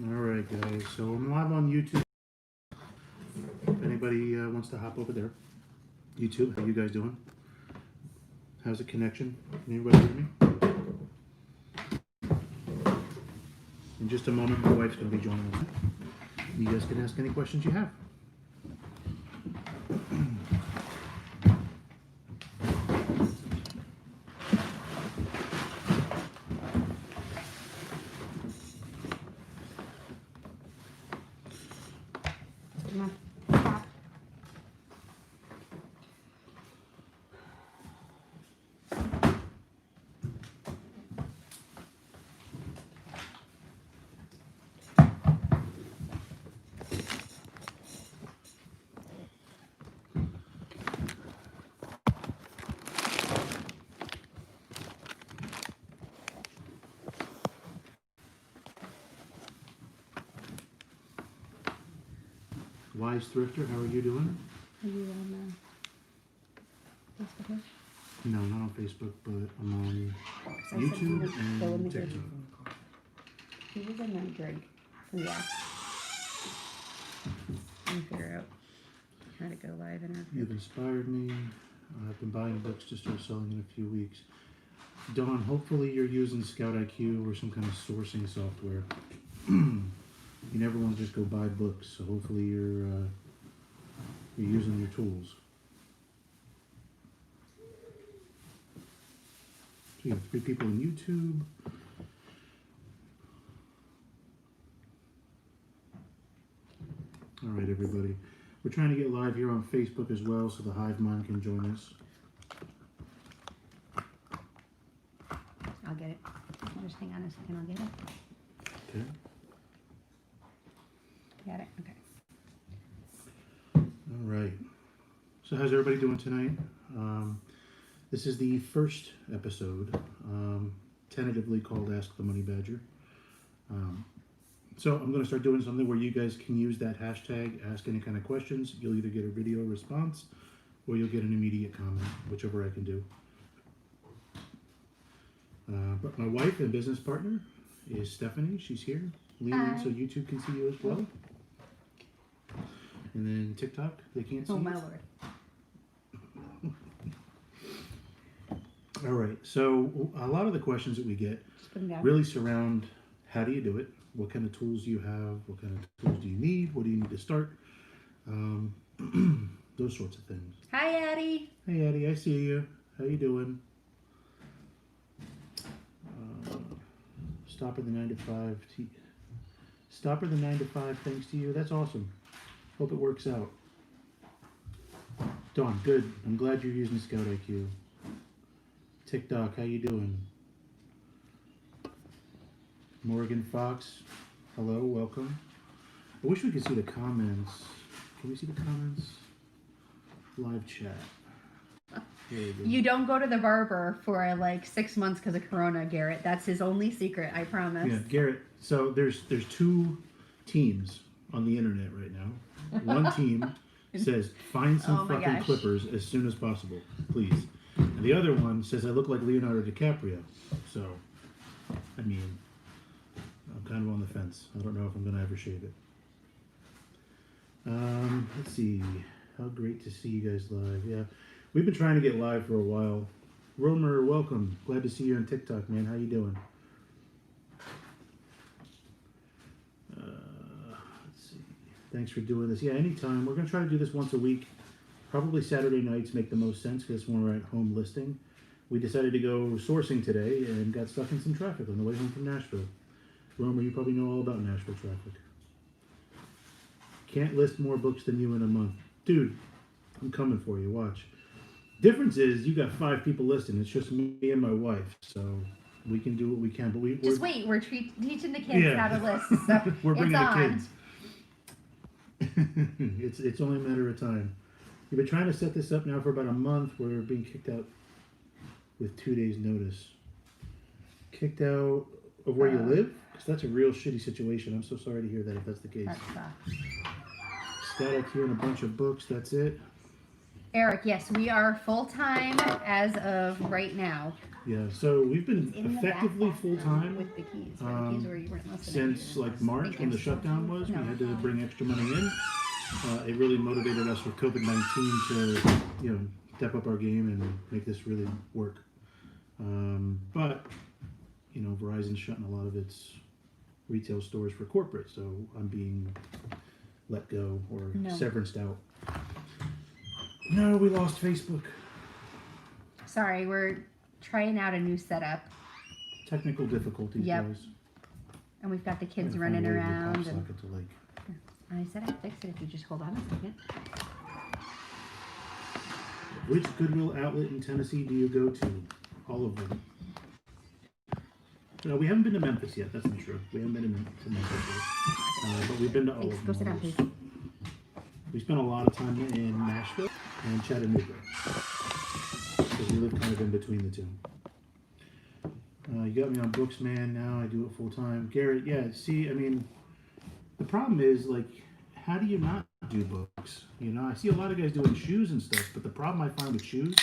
Alright guys, so I'm live on YouTube. If anybody wants to hop over there. YouTube, how you guys doing? How's the connection? Can anybody hear me? In just a moment, my wife's going to be joining us. You guys can ask any questions you have. Wise Thrifter, how are you doing? Are you on Facebook? No, not on Facebook, but I'm on YouTube and TikTok. He was in my drink. Yeah. Let me figure out how to go live in our. You've inspired me. I've been buying books to start selling in a few weeks. Dawn, hopefully you're using Scout IQ or some kind of sourcing software. You never want to just go buy books, so hopefully you're using your tools. So you have 3 people on YouTube. All right, everybody. We're trying to get live here on Facebook as well, so the Hive Mind can join us. I'll get it. I'll just hang on a second. I'll get it. Okay. Got it. Okay. All right. So how's everybody doing tonight? This is the first episode, tentatively called Ask the MoneyBadger. So I'm going to start doing something where you guys can use that hashtag, ask any kind of questions. You'll either get a video response or you'll get an immediate comment, whichever I can do. But my wife and business partner is Stephanie. She's here. Lean in so YouTube can see you as well. And then TikTok, they can't see. Oh my lord. All right, so a lot of the questions that we get really surround how do you do it, what kind of tools do you have, what kind of tools do you need, what do you need to start, those sorts of things. Hi, Addie. Hey, Addie, I see you. How you doing? Stopper the 9 to 5. Stopper the 9 to 5. Thanks to you. That's awesome. Hope it works out. Dawn, good. I'm glad you're using Scout IQ. TikTok, how you doing? Morgan Fox, hello, welcome. I wish we could see the comments. Can we see the comments? Live chat. You don't go to the barber for like 6 months because of Corona, Garrett. That's his only secret, I promise. Yeah, Garrett. So there's 2 teams on the internet right now. One team says find some fucking clippers as soon as possible, please. And the other one says I look like Leonardo DiCaprio. So, I mean, I'm kind of on the fence. I don't know if I'm going to ever shave it. Let's see. How great to see you guys live. Yeah, we've been trying to get live for a while. Romer, welcome. Glad to see you on TikTok, man. How you doing? Let's see. Thanks for doing this. Yeah, anytime. We're going to try to do this once a week. Probably Saturday nights make the most sense because when we're at home listing. We decided to go sourcing today and got stuck in some traffic on the way home from Nashville. Romer, you probably know all about Nashville traffic. Can't list more books than you in a month. Dude, I'm coming for you. Watch. Difference is you got 5 people listing. It's just me and my wife. So we can do what we can. But we're wait. We're teaching the kids how to list. So we're bringing the kids. It's only a matter of time. We've been trying to set this up now for about a month. We're being kicked out with 2 days notice. Kicked out of where you live? Because that's a real shitty situation. I'm so sorry to hear that if that's the case. That sucks. Scout IQ and a bunch of books, that's it. Eric, yes, we are full-time as of right now. Yeah, so we've been In the effectively backpack full-time with the keys. Where the keys were, you weren't listening. since like March Thank when you. the shutdown was. No. We had to bring extra money in. It really motivated us with COVID-19 to, step up our game and make this really work. But, Verizon's shutting a lot of its retail stores for corporate, so I'm being let go or No. severanced out. No, we lost Facebook. Sorry, we're trying out a new setup, Technical difficulties, Yep. guys. and we've got the kids Gotta find running a way to get around. pop And socket to, like, I said I'd fix it if you just hold on a second. which Goodwill outlet in Tennessee do you go to? All of them. No, we haven't been to Memphis yet. That's not true. We haven't been to Memphis yet. But we've been to all Thanks. of Go them. sit down, please. We spent a lot of time in Nashville and Chattanooga. Because we live kind of in between the two. You got me on books, man. Now I do it full time. Garrett, yeah, see, I mean, the problem is, like, how do you not do books? I see a lot of guys doing shoes and stuff, but the problem I find with shoes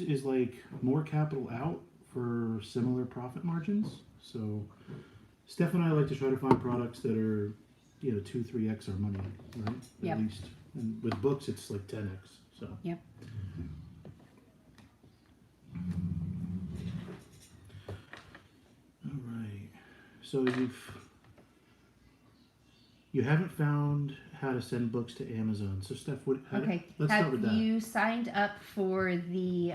is like more capital out for similar profit margins. So Steph and I like to try to find products that are 2-3x our money, right? Yep. At least. And with books it's like 10x. So Yep. all right. So you haven't found how to send books to Amazon. So Steph, Okay. let's start with that. Have you signed up for the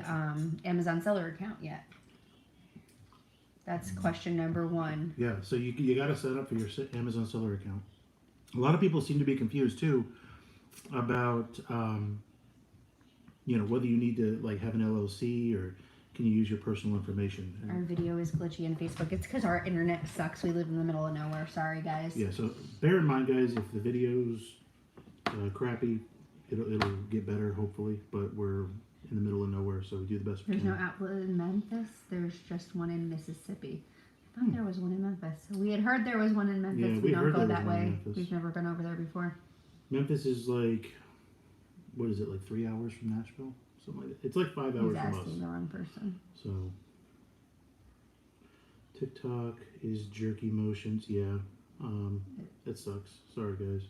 Amazon seller account yet? That's question number one. Yeah, so you got to set up for your Amazon seller account. A lot of people seem to be confused too about whether you need to like have an LLC or can you use your personal information. Our video is glitchy on Facebook. It's because our internet sucks. We live in the middle of nowhere. Sorry, guys. Yeah, so bear in mind, guys, if the video's crappy, it'll get better hopefully. But we're in the middle of nowhere, so we do the best we There's can. no outlet in Memphis. There's just one in Mississippi. I thought there was one in Memphis. We had heard there was one in Memphis. Yeah, we don't heard go there was that one in way. Memphis. We've never been over there before. Memphis is like, what is it, like 3 hours from Nashville? Something like that. It's like 5 hours He's from us. asking the wrong person. So, TikTok is jerky motions. Yeah, that sucks. Sorry, guys.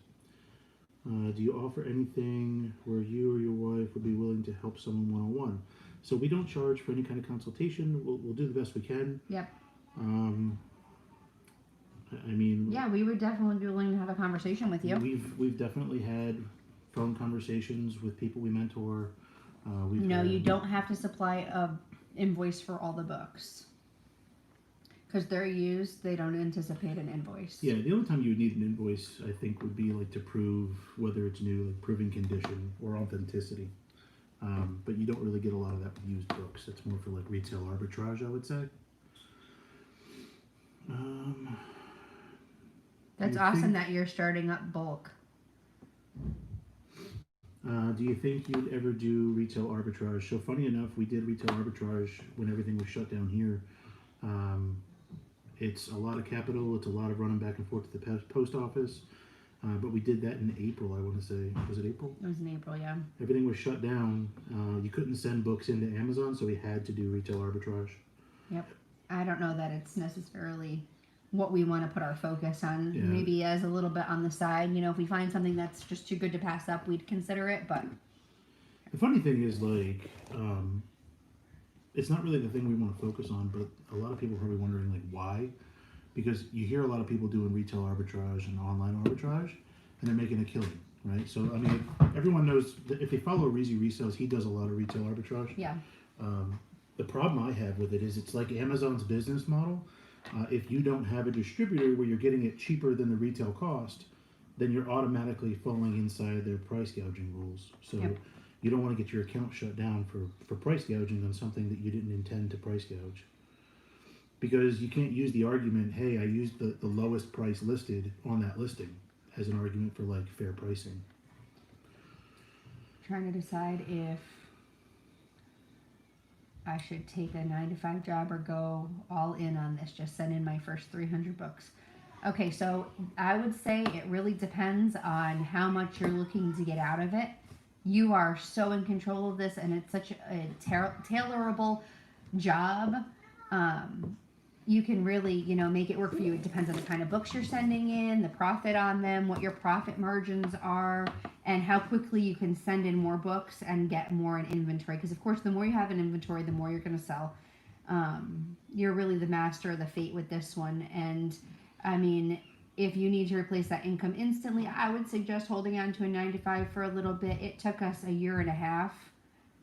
Do you offer anything where you or your wife would be willing to help someone one-on-one? So we don't charge for any kind of consultation. We'll do the best we can. Yep. I mean, Yeah, we would definitely be willing to have a conversation with you. we've definitely had phone conversations with people we mentor. You don't have to supply a invoice for all the books. Because they're used, they don't anticipate an invoice. Yeah, the only time you would need an invoice, I think, would be like to prove whether it's new, like proving condition or authenticity. But you don't really get a lot of that with used books. It's more for like retail arbitrage, I would say. That's awesome that you're starting up bulk. Do you think you'd ever do retail arbitrage? So funny enough, we did retail arbitrage when everything was shut down here. It's a lot of capital. It's a lot of running back and forth to the post office. But we did that in April, I want to say. Was it April? It was in April, yeah. Everything was shut down. You couldn't send books into Amazon, so we had to do retail arbitrage. Yep. I don't know that it's necessarily what we want to put our focus on. Yeah. Maybe as a little bit on the side. If we find something that's just too good to pass up, we'd consider it. But the funny thing is, like, it's not really the thing we want to focus on, but a lot of people are probably wondering, like, why? Because you hear a lot of people doing retail arbitrage and online arbitrage, and they're making a killing, right? So, I mean, everyone knows that if they follow Reezy Resells, he does a lot of retail arbitrage. yeah. The problem I have with it is it's like Amazon's business model. If you don't have a distributor where you're getting it cheaper than the retail cost, then you're automatically falling inside their price gouging rules. So you don't want to get your account shut down for price gouging on something that you didn't intend to price gouge. Because you can't use the argument, hey, I used the lowest price listed on that listing as an argument for like fair pricing. Trying to decide if I should take a 9-to-5 job or go all in on this, just send in my first 300 books. Okay, so I would say it really depends on how much you're looking to get out of it You are so in control of this, and it's such a tailorable job. You can really, make it work for you. It depends on the kind of books you're sending in, the profit on them, what your profit margins are, and how quickly you can send in more books and get more in inventory. Because, of course, the more you have in inventory, the more you're going to sell. You're really the master of the fate with this one. And, I mean, if you need to replace that income instantly, I would suggest holding on to a 9-to-5 for a little bit. It took us a year and a half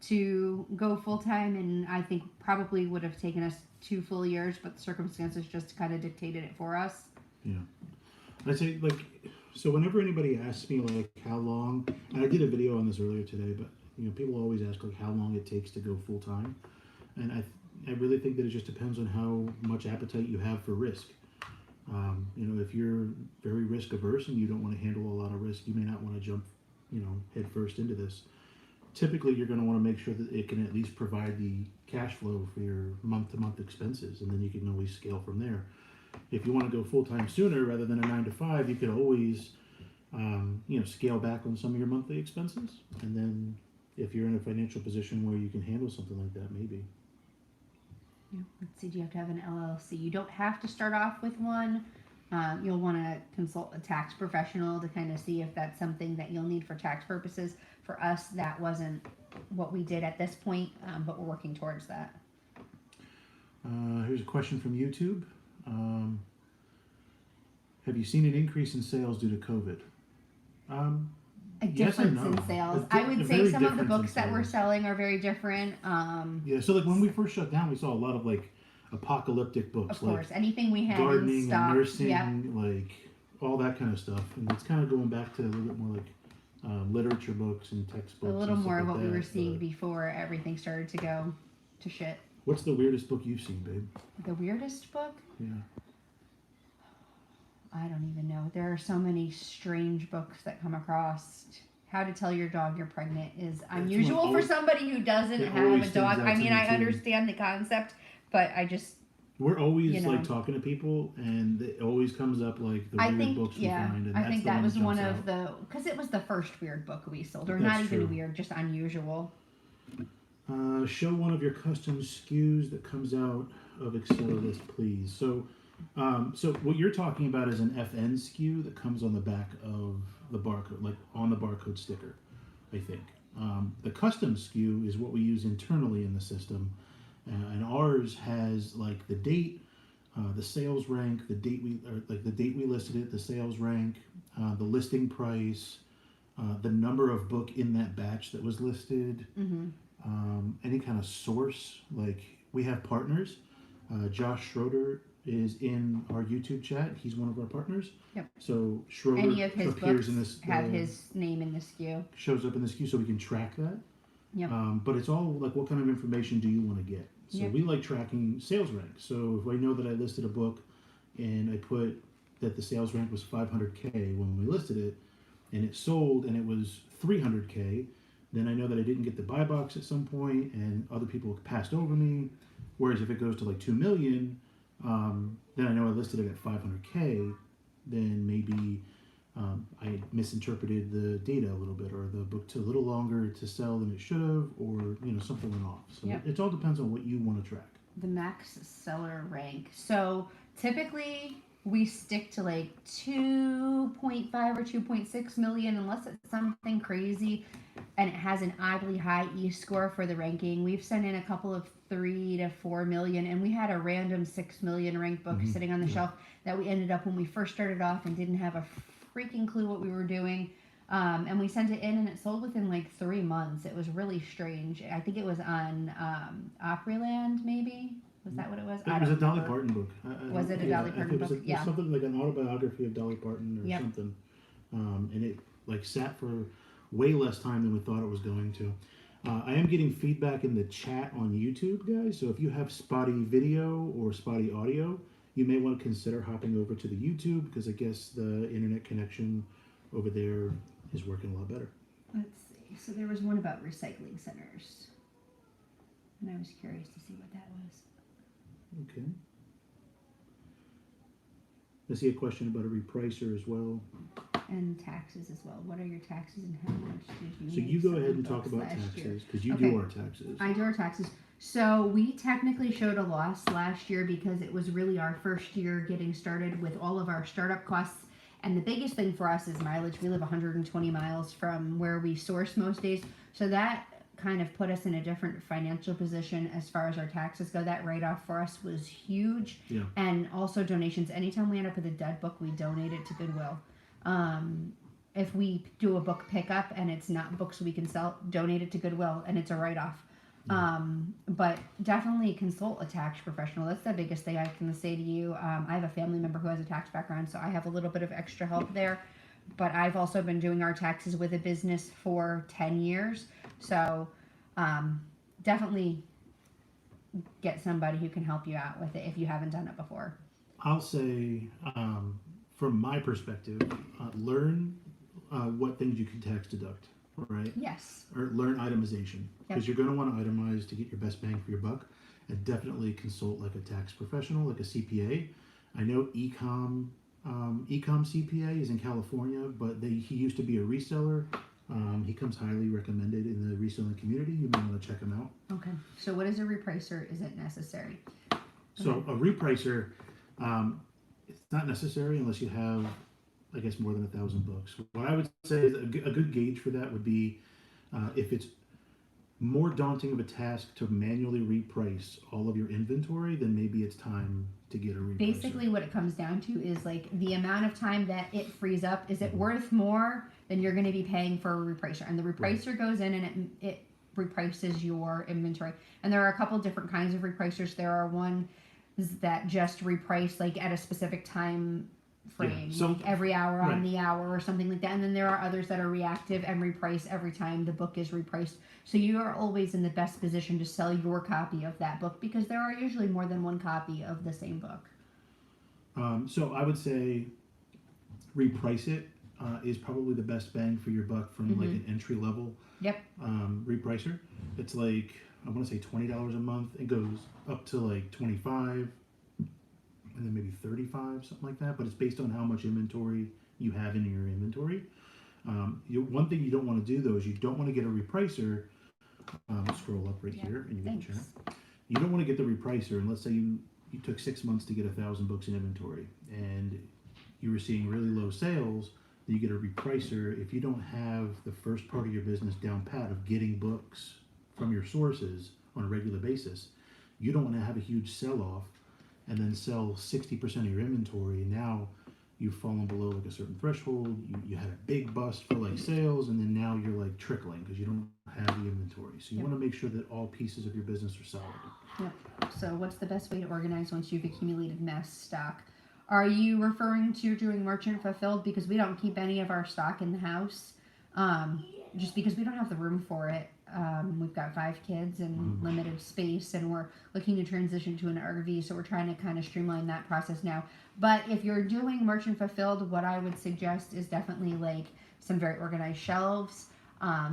to go full-time, and I think probably would have taken us 2 full years, but the circumstances just kind of dictated it for us. Yeah. I'd say, so whenever anybody asks me, how long, and I did a video on this earlier today, but, people always ask, how long it takes to go full-time. And I really think that it just depends on how much appetite you have for risk. If you're very risk averse and you don't want to handle a lot of risk, you may not want to jump, head first into this. Typically, you're going to want to make sure that it can at least provide the cash flow for your month-to-month expenses, and then you can always scale from there. If you want to go full-time sooner rather than a 9-to-5, you could always, scale back on some of your monthly expenses, and then if you're in a financial position where you can handle something like that, maybe. Yeah. Let's see, do you have to have an LLC? You don't have to start off with one. You'll want to consult a tax professional to kind of see if that's something that you'll need for tax purposes. For us, that wasn't what we did at this point, but we're working towards that. Here's a question from YouTube. Have you seen an increase in sales due to COVID? A Yes and difference no. in sales. A I would say very some of the difference in books that we're sales. selling are very different. Yeah, so when we first shut down, we saw a lot of apocalyptic books, Of course, anything we had in gardening stock. and nursing, Yep. All that kind of stuff. And it's kind of going back to a little bit more literature books and textbooks. A little and stuff more of like what we were that, seeing but before everything started to go to shit. what's the weirdest book you've seen, babe? The weirdest book? Yeah. I don't even know. There are so many strange books that come across. How to tell your dog you're pregnant is unusual for somebody who doesn't it have always a dog. stands out I to mean, me, I too. understand the concept, but I just, We're always You know. talking to people, and it always comes up the weird books we find, and I that's think the that one was jumps one out. of the, because it was the first weird book we sold, or That's not even true. weird, just unusual. Show one of your custom SKUs that comes out of Accelerist, please. So what you're talking about is an FN SKU that comes on the back of the barcode, on the barcode sticker, I think. The custom SKU is what we use internally in the system, and ours has the date, the sales rank, the date we listed it, the sales rank, the listing price, the number of book in that batch that was listed. Mm-hmm. Any kind of source, we have partners. Josh Schroeder is in our YouTube chat. He's one of our partners. Yep. So Schroeder Any of his appears books in this. have his name in the SKU. Shows up in the SKU, so we can track that. Yep. But it's all what kind of information do you want to get? So Yep. we like tracking sales rank. So if I know that I listed a book, and I put that the sales rank was 500K when we listed it, and it sold and it was 300K. Then I know that I didn't get the buy box at some point, and other people passed over me. Whereas if it goes to 2 million, then I know I listed it at 500K. Then maybe I misinterpreted the data a little bit, or the book took a little longer to sell than it should have, or something went off. So Yep. it all depends on what you want to track. The max seller rank. So typically we stick to 2.5 or 2.6 million unless it's something crazy and it has an oddly high E-score for the ranking. We've sent in a couple of 3 to 4 million, and we had a random 6 million ranked book sitting on the shelf that we ended up when we first started off and didn't have a freaking clue what we were doing. And we sent it in and it sold within 3 months. It was really strange. I think it was on Opryland, maybe? Was that what it was? It was a Dolly Parton book. Was it a Dolly Parton book? Yeah. Something like an autobiography of Dolly Parton or Yep. something. And it sat for way less time than we thought it was going to. I am getting feedback in the chat on YouTube, guys. So if you have spotty video or spotty audio, you may want to consider hopping over to the YouTube, because I guess the internet connection over there is working a lot better. Let's see. So there was one about recycling centers. And I was curious to see what that was. Okay. I see a question about a repricer as well. And taxes as well. What are your taxes and how much did you So make you go selling ahead and talk books about last year? taxes, because you Okay. do our taxes. I do our taxes. So we technically showed a loss last year because it was really our first year getting started with all of our startup costs. And the biggest thing for us is mileage. We live 120 miles from where we source most days. So that kind of put us in a different financial position as far as our taxes go. That write-off for us was huge. Yeah. And also donations. Anytime we end up with a dead book, we donate it to Goodwill. If we do a book pickup and it's not books we can sell, donate it to Goodwill and it's a write-off. But definitely consult a tax professional. That's the biggest thing I can say to you. I have a family member who has a tax background, so I have a little bit of extra help there. But I've also been doing our taxes with a business for 10 years. So definitely get somebody who can help you out with it if you haven't done it before. I'll say, from my perspective, learn what things you can tax deduct, right? Yes. Or learn itemization, because Yep. you're going to want to itemize to get your best bang for your buck, and definitely consult like a tax professional, like a CPA. I know Ecom CPA is in California, but he used to be a reseller. He comes highly recommended in the reselling community. You may want to check him out. Okay. So what is a repricer? Is it necessary? So a repricer, it's not necessary unless you have, I guess, more than 1,000 books. What I would say is a good gauge for that would be if it's more daunting of a task to manually reprice all of your inventory, then maybe it's time to get a repricer. Basically, what it comes down to is like the amount of time that it frees up. Is it worth more than you're going to be paying for a repricer? And the repricer goes in and it reprices your inventory. And there are a couple different kinds of repricers. There are ones that just reprice like at a specific time frame, like every hour on the hour or something like that. And then there are others that are reactive and reprice every time the book is repriced. So you are always in the best position to sell your copy of that book because there are usually more than one copy of the same book. So I would say reprice it is probably the best bang for your buck from like an entry level repricer. It's like, I want to say $20 a month. It goes up to like 25 and then maybe 35, something like that. But it's based on how much inventory you have in your inventory. One thing you don't want to do though is you don't want to get a repricer. Scroll up right here and you get the chat. You don't want to get the repricer, and let's say you took 6 months to get 1,000 books in inventory and you were seeing really low sales. Then you get a repricer. If you don't have the first part of your business down pat of getting books from your sources on a regular basis, you don't want to have a huge sell-off and then sell 60% of your inventory. Now you've fallen below like a certain threshold. You had a big bust for like sales, and then now you're like trickling because you don't have the inventory. So you want to make sure that all pieces of your business are solid. Yep. So what's the best way to organize once you've accumulated mass stock? Are you referring to doing merchant fulfilled? Because we don't keep any of our stock in the house, just because we don't have the room for it. We've got 5 kids and limited space, and we're looking to transition to an RV, so we're trying to kind of streamline that process now. But if you're doing merchant fulfilled, what I would suggest is definitely like some very organized shelves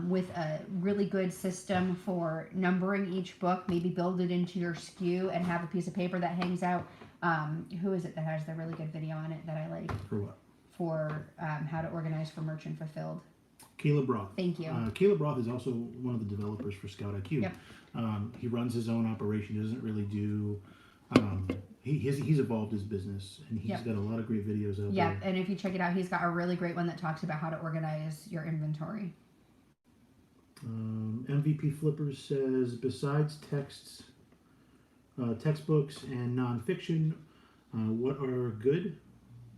with a really good system for numbering each book. Maybe build it into your SKU and have a piece of paper that hangs out. Who is it that has the really good video on it that I like? For what? For how to organize for merchant fulfilled. Caleb Roth. Thank you. Caleb Roth is also one of the developers for Scout IQ. Yep. He runs his own operation. He doesn't really do. He's evolved his business, and he's got a lot of great videos out there. Yeah, and if you check it out, he's got a really great one that talks about how to organize your inventory. MVP Flippers says, besides textbooks and nonfiction, what are good?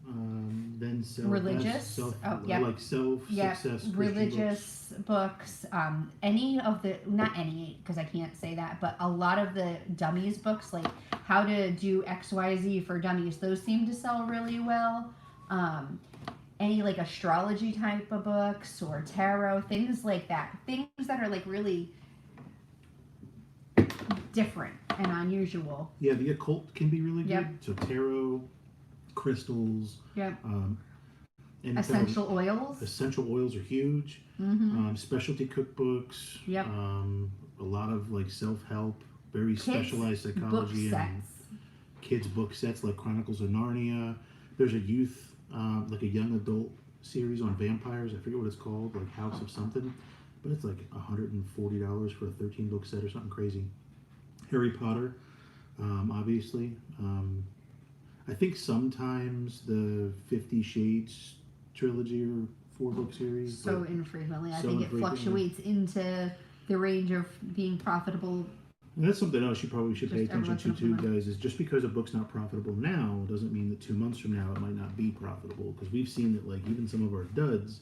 Then religious, like self-success, religious books. Any of the, not any, because I can't say that, but a lot of the dummies books, like how to do XYZ for dummies, those seem to sell really well. Any like astrology type of books or tarot, things like that, things that are like really different and unusual. Yeah, the occult can be really good. So tarot, crystals. And essential oils. Essential oils are huge. Specialty cookbooks. A lot of like self-help, very specialized psychology and kids book sets like Chronicles of Narnia. There's a youth, like a young adult series on vampires. I forget what it's called, like House of something, but it's like $140 for a 13-book set or something crazy. Harry Potter, obviously. I think sometimes the 50 Shades trilogy or 4-book series. So infrequently. I so think it infrequently. fluctuates into the range of being profitable. And that's something else you probably should pay Just every attention once to in a too, while. guys, is just because a book's not profitable now doesn't mean that 2 months from now it might not be profitable. Because we've seen that, like, even some of our duds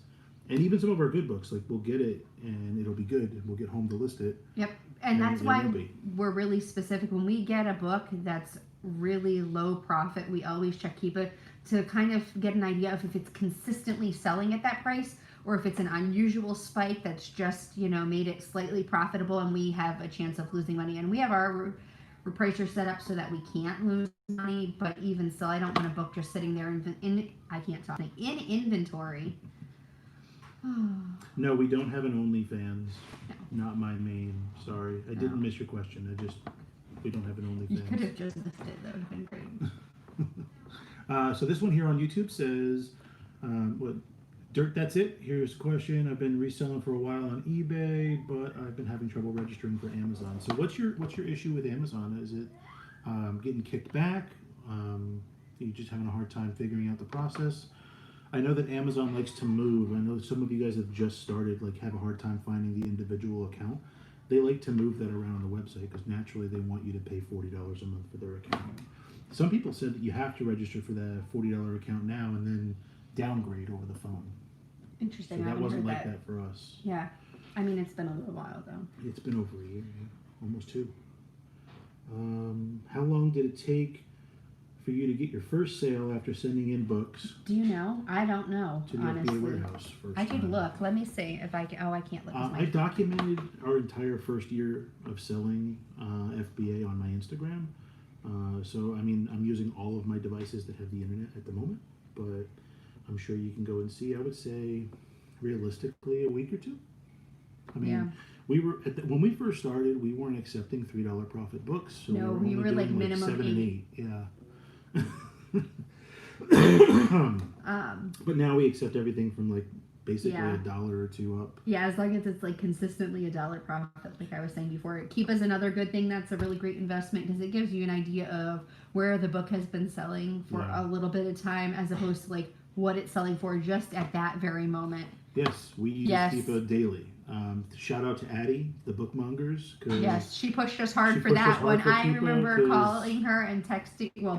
and even some of our good books, like, we'll get it and it'll be good and we'll get home to list it. Yep. And that's it why will be. we're really specific. When we get a book that's really low profit, we always check Keepa to kind of get an idea of if it's consistently selling at that price or if it's an unusual spike that's just, made it slightly profitable and we have a chance of losing money. And we have our repricer set up so that we can't lose money, but even still, I don't want a book just sitting there in inventory. No, we don't have an OnlyFans. No. Not my main. Sorry. I didn't No. miss your question. We don't have an OnlyFans. You could have just listed it. That would have been great. So this one here on YouTube says, Dirt, that's it. Here's a question. I've been reselling for a while on eBay, but I've been having trouble registering for Amazon. So what's your issue with Amazon? Is it getting kicked back? Are you just having a hard time figuring out the process? I know that Amazon likes to move. I know some of you guys have just started, like, have a hard time finding the individual account. They like to move that around on the website because naturally they want you to pay $40 a month for their account. Some people said that you have to register for that $40 account now and then downgrade over the phone. Interesting. So I that haven't wasn't heard like that. that for us. Yeah. I mean, it's been a little while, though. It's been over a year, almost 2. How long did it take for you to get your first sale after sending in books Do you know? I don't know, to the honestly. FBA warehouse first I could time? look. Let me see if I can. Oh, I can't look. I documented our entire first year of selling FBA on my Instagram. So, I mean, I'm using all of my devices that have the internet at the moment, but I'm sure you can go and see. I would say, realistically, a week or 2. I mean, Yeah. we were when we first started, we weren't accepting $3 profit books. So No, we only were like doing, minimum 7 and 8. 8. Yeah. But now we accept everything from like basically Yeah. $1 or 2 up. Yeah, as long as it's like consistently $1 profit, like I was saying before. Keepa's another good thing. That's a really great investment because it gives you an idea of where the book has been selling for a little bit of time, as opposed to like what it's selling for just at that very moment. Yes, we use Keepa daily. Shout out to Addie, the bookmongers. Yes, she pushed us hard for that one. I remember calling her and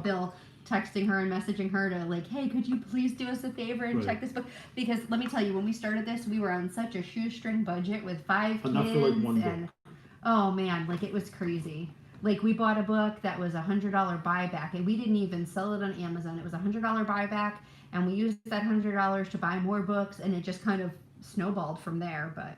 Bill texting her and messaging her to like, hey, could you please do us a favor and check this book? Because let me tell you, when we started this, we were on such a shoestring budget with 5 kids. Enough for like one and, book. Oh man, like it was crazy. Like we bought a book that was $100 buyback, and we didn't even sell it on Amazon. It was $100 buyback, and we used that $100 to buy more books, and it just kind of snowballed from there. But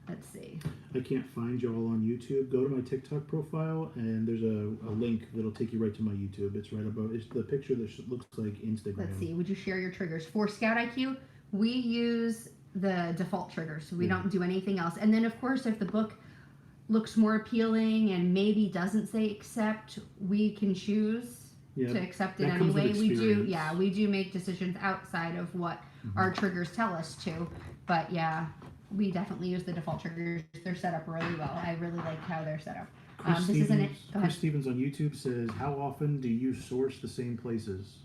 let's see. I can't find y'all on YouTube. Go to my TikTok profile, and there's a link that'll take you right to my YouTube. It's right above. It's the picture that looks like Instagram. Let's see. Would you share your triggers for Scout IQ? We use the default triggers, so we don't do anything else. And then, of course, if the book looks more appealing and maybe doesn't say accept, we can choose to accept it anyway. We do make decisions outside of what our triggers tell us to. But yeah, we definitely use the default triggers. They're set up really well. I really like how they're set up. Chris Stevens on YouTube says, how often do you source the same places?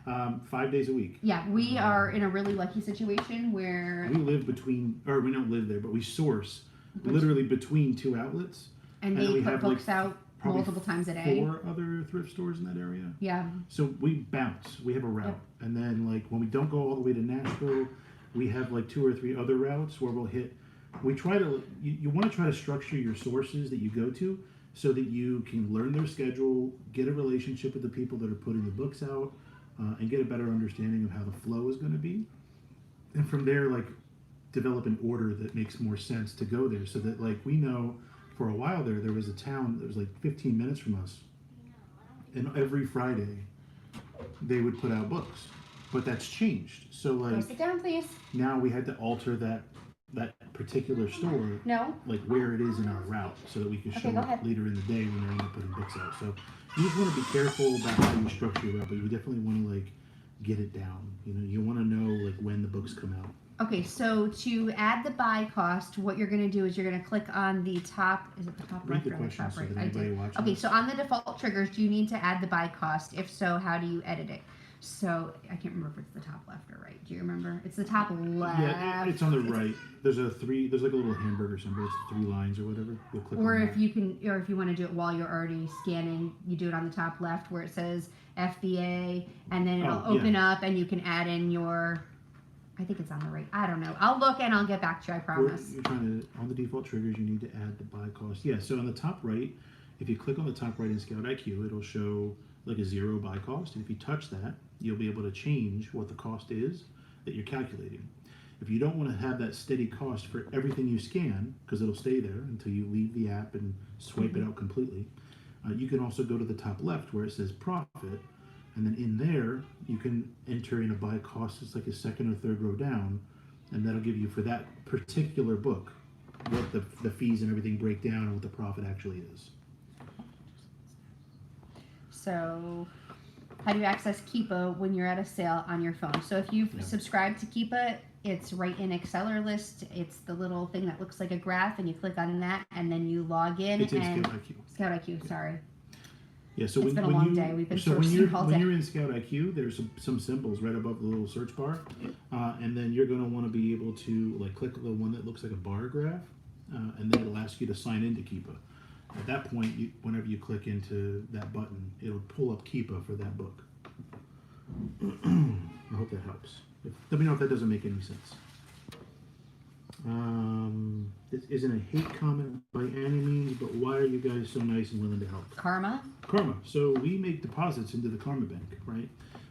5 days a week. Yeah, we are in a really lucky situation where we live between, or we don't live there, but we source literally between 2 outlets. And they put books out multiple times a day. 4 other thrift stores in that area. Yeah. So we bounce. We have a route. And then like when we don't go all the way to Nashville, we have like 2 or 3 other routes where we'll hit. We try to, you want to try to structure your sources that you go to so that you can learn their schedule, get a relationship with the people that are putting the books out, and get a better understanding of how the flow is going to be. And from there, like, develop an order that makes more sense to go there so that, like, we know for a while there was a town that was like 15 minutes from us. And every Friday, they would put out books. But that's changed. So, like, sit down, please. Now we had to alter that particular store, like where it is in our route, so that we can show up later in the day when they're putting books out. So you just want to be careful about how you structure your route, but you definitely want to like get it down. You know, you want to know like when the book books come out. Okay, so to add the buy cost, what you're going to do is you're going to click on the top. Is it the top Read left the or the question top so right? that I anybody did. watching Okay, this- so on the default triggers, do you need to add the buy cost? If so, how do you edit it? So I can't remember if it's the top left or right. Do you remember? It's the top left. Yeah, it's on the right. There's like a little hamburger symbol. It's 3 lines or whatever. You'll click Or on if that. you can, or if you want to do it while you're already scanning, you do it on the top left where it says FBA, and then it'll open up, and you can add in your. I think it's on the right. I don't know. I'll look and I'll get back to you. I promise. You're trying to, on the default triggers, you need to add the buy cost. Yeah, so on the top right, if you click on the top right in Scout IQ, it'll show like a 0 buy cost. And if you touch that, you'll be able to change what the cost is that you're calculating. If you don't want to have that steady cost for everything you scan, because it'll stay there until you leave the app and swipe it out completely, you can also go to the top left where it says profit. And then in there, you can enter in a buy cost. It's like a second or third row down, and that'll give you for that particular book what the fees and everything break down and what the profit actually is. So, how do you access Keepa when you're at a sale on your phone? So if you've subscribed to Keepa, it's right in Accelerlist. It's the little thing that looks like a graph, and you click on that, and then you log in. It's in and Scout IQ. Scout IQ, sorry. Yeah, so It's been a long day. We've been sourcing all day. When you're in Scout IQ, there's some symbols right above the little search bar, and then you're going to want to be able to like click the one that looks like a bar graph, and then it'll ask you to sign into Keepa. At that point, whenever you click into that button, it'll pull up Keepa for that book. I hope that helps. Let me know if that doesn't make any sense. This isn't a hate comment by any means, but why are you guys so nice and willing to help? Karma? Karma. So we make deposits into the Karma Bank, right?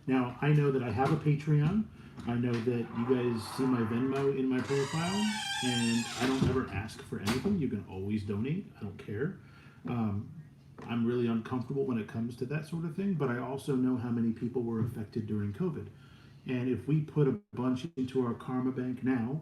Now, I know that I have a Patreon. I know that you guys see my Venmo in my profile, and I don't ever ask for anything. You can always donate. I don't care. I'm really uncomfortable when it comes to that sort of thing, but I also know how many people were affected during COVID. And if we put a bunch into our Karma Bank now,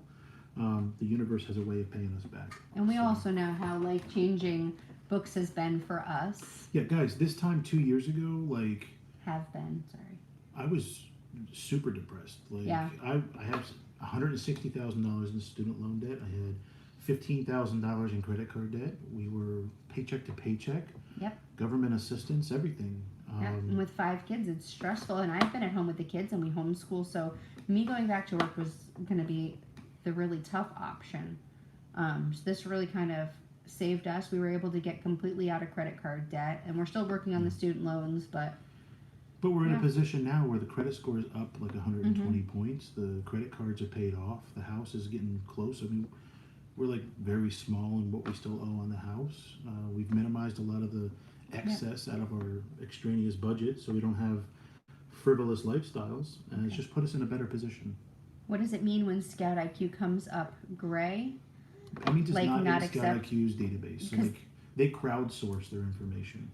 the universe has a way of paying us back. And we also know how life-changing books has been for us. Yeah, guys, this time 2 years ago, like... Have been, sorry. I was super depressed. Like, yeah. I have $160,000 in student loan debt. I had $15,000 in credit card debt. We were paycheck to paycheck. Yep. Government assistance, everything. And with 5 kids, it's stressful. And I've been at home with the kids, and we homeschool. So me going back to work was going to be the really tough option. So this really kind of saved us. We were able to get completely out of credit card debt, and we're still working on the student loans, but we're in a position now where the credit score is up like 120 points. The credit cards are paid off. The house is getting close. I mean, we're like very small in what we still owe on the house. We've minimized a lot of the excess out of our extraneous budget, so we don't have frivolous lifestyles, and it's just put us in a better position. What does it mean when Scout IQ comes up gray? That means it's like not in Scout IQ's database. So like, they crowdsource their information.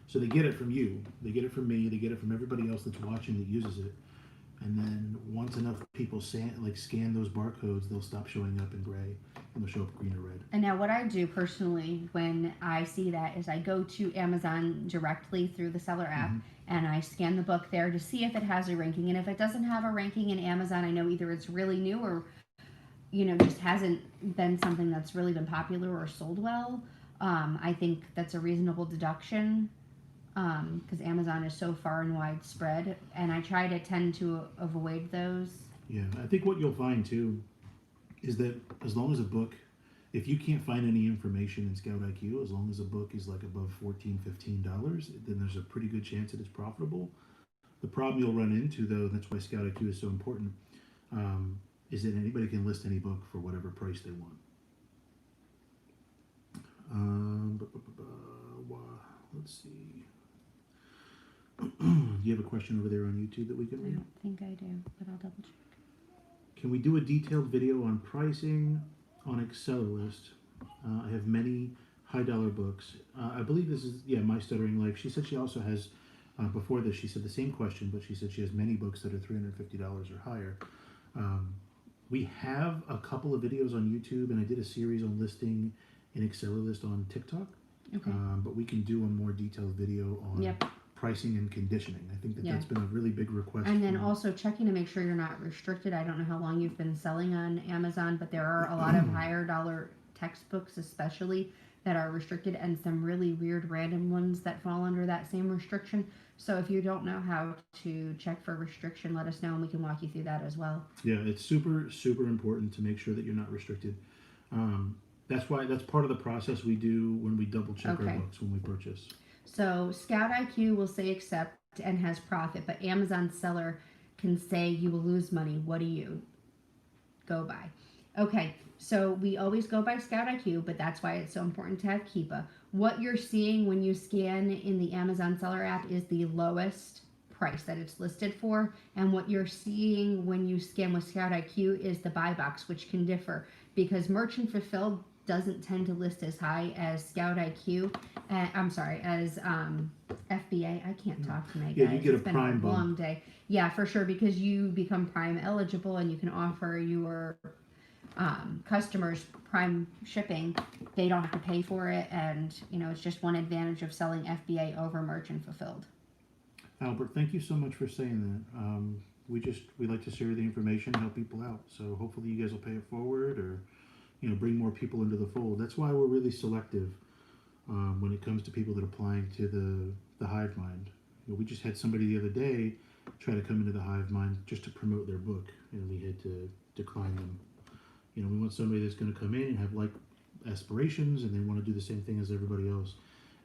So they get it from you, they get it from me, they get it from everybody else that's watching that uses it. And then once enough people scan those barcodes, they'll stop showing up in gray and they'll show up green or red. And now what I do personally when I see that is I go to Amazon directly through the seller app and I scan the book there to see if it has a ranking. And if it doesn't have a ranking in Amazon, I know either it's really new or, just hasn't been something that's really been popular or sold well. I think that's a reasonable deduction. Because Amazon is so far and widespread, and I try to tend to avoid those. Yeah, I think what you'll find too is that as long as a book, if you can't find any information in Scout IQ, as long as a book is like above $14, $15, then there's a pretty good chance that it's profitable. The problem you'll run into, though, and that's why Scout IQ is so important, is that anybody can list any book for whatever price they want. Let's see. Do you have a question over there on YouTube that we can read? I don't think I do, but I'll double check. Can we do a detailed video on pricing on Accelerlist? I have many high-dollar books. I believe this is, My Stuttering Life. She said she also has, before this, she said the same question, but she said she has many books that are $350 or higher. We have a couple of videos on YouTube, and I did a series on listing in Accelerlist on TikTok. Okay. But we can do a more detailed video on pricing and conditioning. I think that that's been a really big request. And then also checking to make sure you're not restricted. I don't know how long you've been selling on Amazon, but there are a lot of higher dollar textbooks especially that are restricted, and some really weird random ones that fall under that same restriction. So if you don't know how to check for restriction, let us know and we can walk you through that as well. Yeah, it's super, super important to make sure that you're not restricted. That's part of the process we do when we double check our books when we purchase. So Scout IQ will say accept and has profit, but Amazon seller can say you will lose money. What do you go by? Okay, so we always go by Scout IQ, but that's why it's so important to have Keepa. What you're seeing when you scan in the Amazon seller app is the lowest price that it's listed for, and what you're seeing when you scan with Scout IQ is the buy box, which can differ because merchant fulfilled doesn't tend to list as high as Scout IQ. As FBA. I can't talk tonight, guys. Yeah, you get it's a been prime a long day. Yeah, for sure, because you become prime eligible and you can offer your customers prime shipping. They don't have to pay for it, and it's just one advantage of selling FBA over merchant fulfilled. Albert, thank you so much for saying that. We like to share the information and help people out. So hopefully you guys will pay it forward or bring more people into the fold. That's why we're really selective when it comes to people that are applying to the Hive Mind. We just had somebody the other day try to come into the Hive Mind just to promote their book, and we had to decline them. We want somebody that's going to come in and have like aspirations, and they want to do the same thing as everybody else.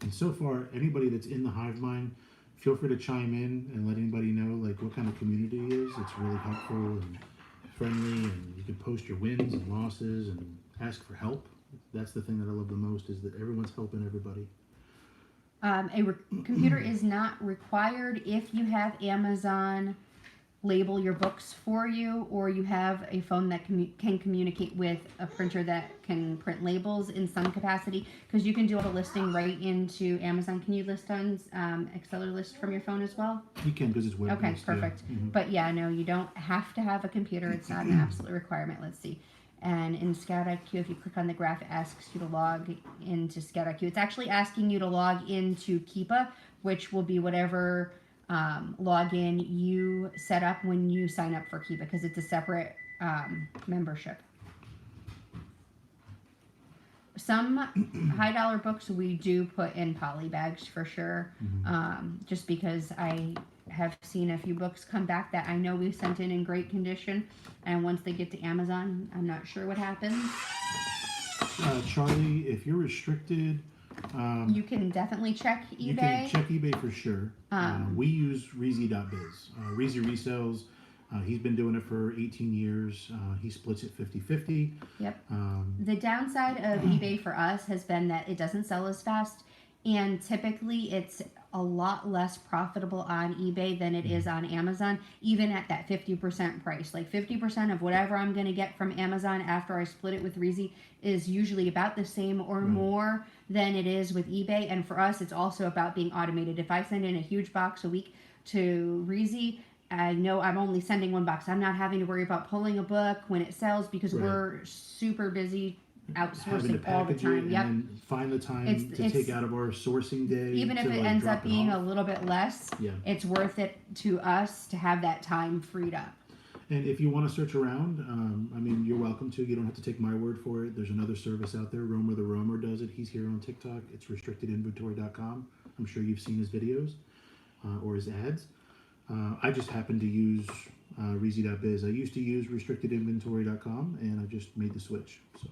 And so far, anybody that's in the Hive Mind, feel free to chime in and let anybody know like what kind of community it is. It's really helpful and friendly, and you can post your wins and losses and ask for help. That's the thing that I love the most, is that everyone's helping everybody. Computer is not required if you have Amazon label your books for you, or you have a phone that can communicate with a printer that can print labels in some capacity, because you can do all the listing right into Amazon. Can you list on Exceller list from your phone as well? You can, because it's web-based. Okay, perfect. Yeah. Mm-hmm. But yeah, no, you don't have to have a computer. It's not an absolute requirement. Let's see. And in Scout IQ, if you click on the graph, it asks you to log into Scout IQ. It's actually asking you to log into Keepa, which will be whatever login you set up when you sign up for Keepa, because it's a separate membership. Some high dollar books we do put in poly bags for sure, just because I have seen a few books come back that I know we sent in great condition, and once they get to Amazon, I'm not sure what happens. Charlie, if you're restricted, you can definitely check eBay. You can check eBay for sure. We use Reezy.biz. Reezy resells. He's been doing it for 18 years. He splits it 50-50. Yep. The downside of eBay for us has been that it doesn't sell as fast, and typically it's a lot less profitable on eBay than it is on Amazon, even at that 50% price. Like 50% of whatever I'm going to get from Amazon after I split it with Reezy is usually about the same or more than it is with eBay. And for us, it's also about being automated. If I send in a huge box a week to Reezy, I know I'm only sending one box. I'm not having to worry about pulling a book when it sells, because we're super busy outsourcing all the time. Yep. And then find the time to take out of our sourcing day. Even if it ends up being a little bit less, it's worth it to us to have that time freed up. And if you want to search around, you're welcome to. You don't have to take my word for it. There's another service out there. Romer the Roamer does it. He's here on TikTok. It's restrictedinventory.com. I'm sure you've seen his videos or his ads. I just happen to use Reezy.biz. I used to use restrictedinventory.com, and I just made the switch. So.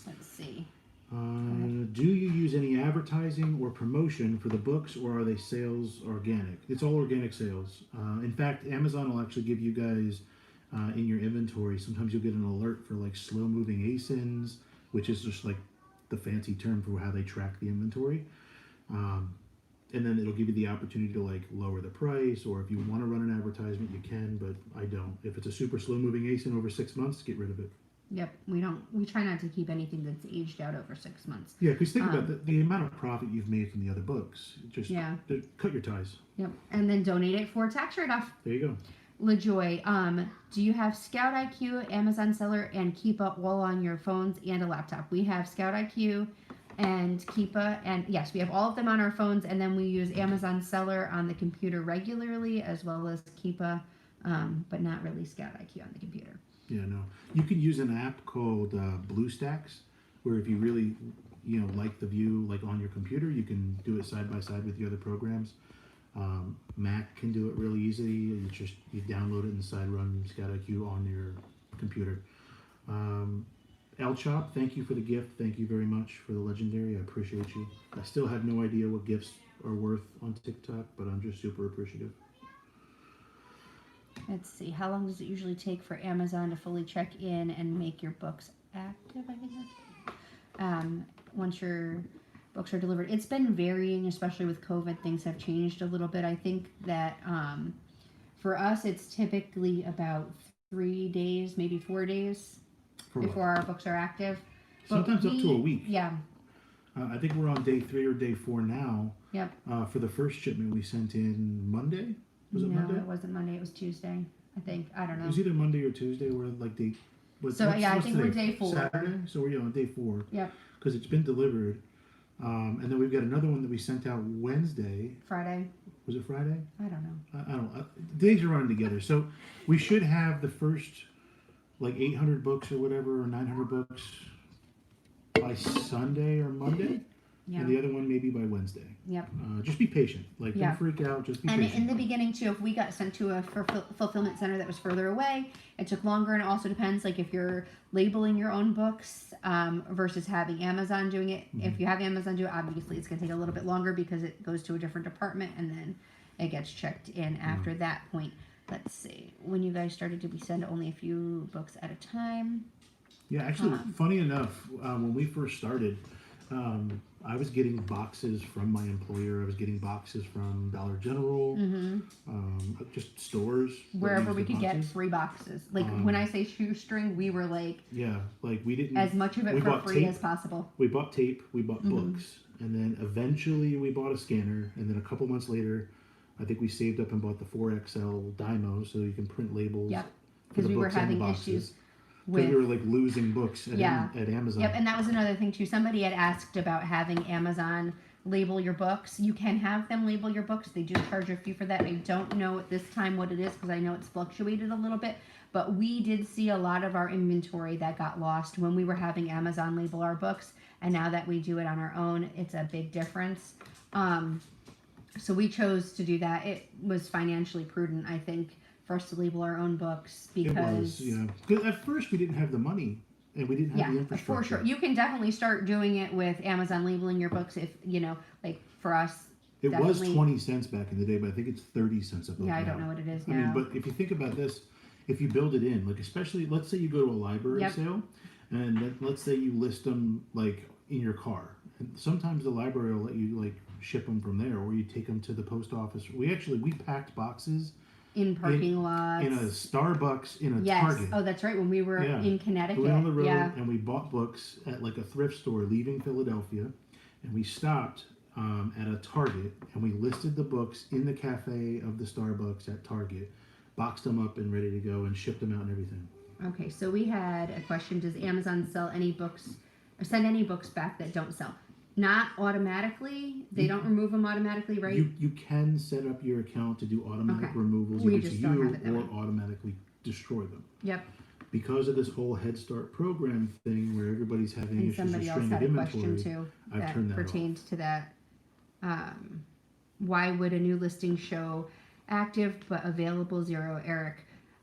Let's see. Do you use any advertising or promotion for the books, or are they sales organic? It's all organic sales. In fact, Amazon will actually give you guys in your inventory, sometimes you'll get an alert for like slow moving ASINs, which is just like the fancy term for how they track the inventory. And then it'll give you the opportunity to like lower the price, or if you want to run an advertisement, you can, but I don't. If it's a super slow moving ASIN over 6 months, get rid of it. Yep, we try not to keep anything that's aged out over 6 months. Yeah, because think about the amount of profit you've made from the other books. Just cut your ties. Yep, and then donate it for tax write-off. There you go. LaJoy, do you have Scout IQ, Amazon Seller, and Keepa all on your phones and a laptop? We have Scout IQ, and Keepa, and yes, we have all of them on our phones, and then we use Amazon Seller on the computer regularly, as well as Keepa, but not really Scout IQ on the computer. Yeah, no. You can use an app called BlueStacks, where if you really, like the view, like on your computer, you can do it side by side with the other programs. Mac can do it really easily. You download it inside, run Scout IQ on your computer. Elchop, thank you for the gift. Thank you very much for the legendary. I appreciate you. I still have no idea what gifts are worth on TikTok, but I'm just super appreciative. Let's see. How long does it usually take for Amazon to fully check in and make your books active? I think that's once your books are delivered. It's been varying, especially with COVID. Things have changed a little bit. I think that for us, it's typically about 3 days, maybe 4 days before our books are active. Sometimes up to a week. Yeah. I think we're on day 3 or day 4 now. Yep. For the first shipment we sent in Monday. Was it Monday? No, it wasn't Monday. It was Tuesday. I think. I don't know. It was either Monday or Tuesday. We're like day. I think we're day 4. Saturday. So we're on day 4. Yep. Because it's been delivered. And then we've got another one that we sent out Wednesday. Friday. Was it Friday? I don't know. I don't know. Days are running together. So we should have the first like 800 books or whatever, or 900 books by Sunday or Monday. Yeah. And the other one maybe by Wednesday. Yep. Just be patient. Like, don't freak out. Just be patient. And in the beginning, too, if we got sent to a fulfillment center that was further away, it took longer. And it also depends, like, if you're labeling your own books versus having Amazon doing it. Mm-hmm. If you have Amazon do it, obviously it's going to take a little bit longer because it goes to a different department and then it gets checked in after that point. Let's see. When you guys started, did we send only a few books at a time? Yeah, actually, funny enough, when we first started, I was getting boxes from my employer. I was getting boxes from Dollar General, just stores. Wherever we could get free boxes. Like, when I say shoestring, we were like... Yeah, like we didn't... As much of it for free as possible. We bought tape, we bought books, and then eventually we bought a scanner, and then a couple months later, I think we saved up and bought the 4XL Dymo so you can print labels. Yep, because we were having issues. Because we were like losing books at Amazon. Yep, and that was another thing too. Somebody had asked about having Amazon label your books. You can have them label your books. They do charge a fee for that. I don't know at this time what it is because I know it's fluctuated a little bit. But we did see a lot of our inventory that got lost when we were having Amazon label our books. And now that we do it on our own, it's a big difference. So we chose to do that. It was financially prudent, I think, for us to label our own books because... It was, Because at first we didn't have the money and we didn't have the infrastructure. For sure. You can definitely start doing it with Amazon labeling your books if, like for us... It was 20 cents back in the day, but I think it's 30 cents a book now. I don't know what it is now. I mean, but if you think about this, if you build it in, like especially, let's say you go to a library sale and let's say you list them like in your car. And sometimes the library will let you like ship them from there or you take them to the post office. We packed boxes in parking lots, in a Starbucks, in a Target. Oh, that's right. When we were in Connecticut, we went on the road and we bought books at like a thrift store leaving Philadelphia, and we stopped at a Target and we listed the books in the cafe of the Starbucks at Target, boxed them up and ready to go, and shipped them out and everything. Okay, so we had a question: does Amazon sell any books or send any books back that don't sell? Not automatically. They don't remove them automatically, right? You can set up your account to do automatic removals either to you or automatically destroy them. Yep. Because of this whole Head Start program thing where everybody's having issues with stranded inventory, somebody else had a question too that pertained to that. Why would a new listing show active but available 0, Eric?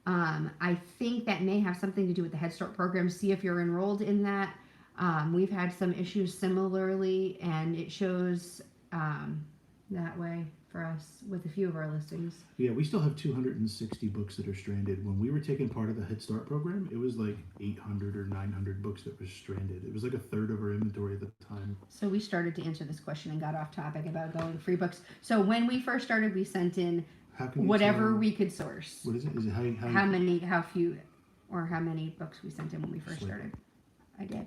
I think that may have something to do with the Head Start program. See if you're enrolled in that. We've had some issues similarly, and it shows that way for us with a few of our listings. Yeah, we still have 260 books that are stranded. When we were taking part of the Head Start program, it was like 800 or 900 books that were stranded. It was like a third of our inventory at the time. So we started to answer this question and got off topic about going free books. So when we first started, we sent in whatever we could source. What is it? Is it how few, or how many books we sent in when we first started? I did.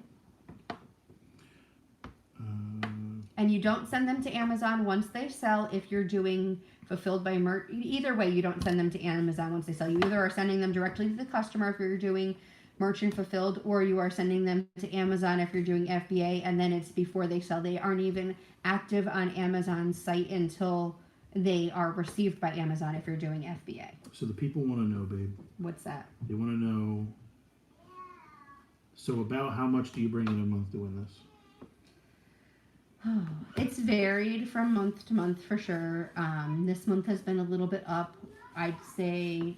And you don't send them to Amazon once they sell if you're doing fulfilled by merch. Either way, you don't send them to Amazon once they sell. You either are sending them directly to the customer if you're doing merchant fulfilled, or you are sending them to Amazon if you're doing FBA, and then it's before they sell. They aren't even active on Amazon's site until they are received by Amazon if you're doing FBA. So the people want to know, babe. What's that? They want to know, so about how much do you bring in a month doing this? It's varied from month to month for sure. This month has been a little bit up. I'd say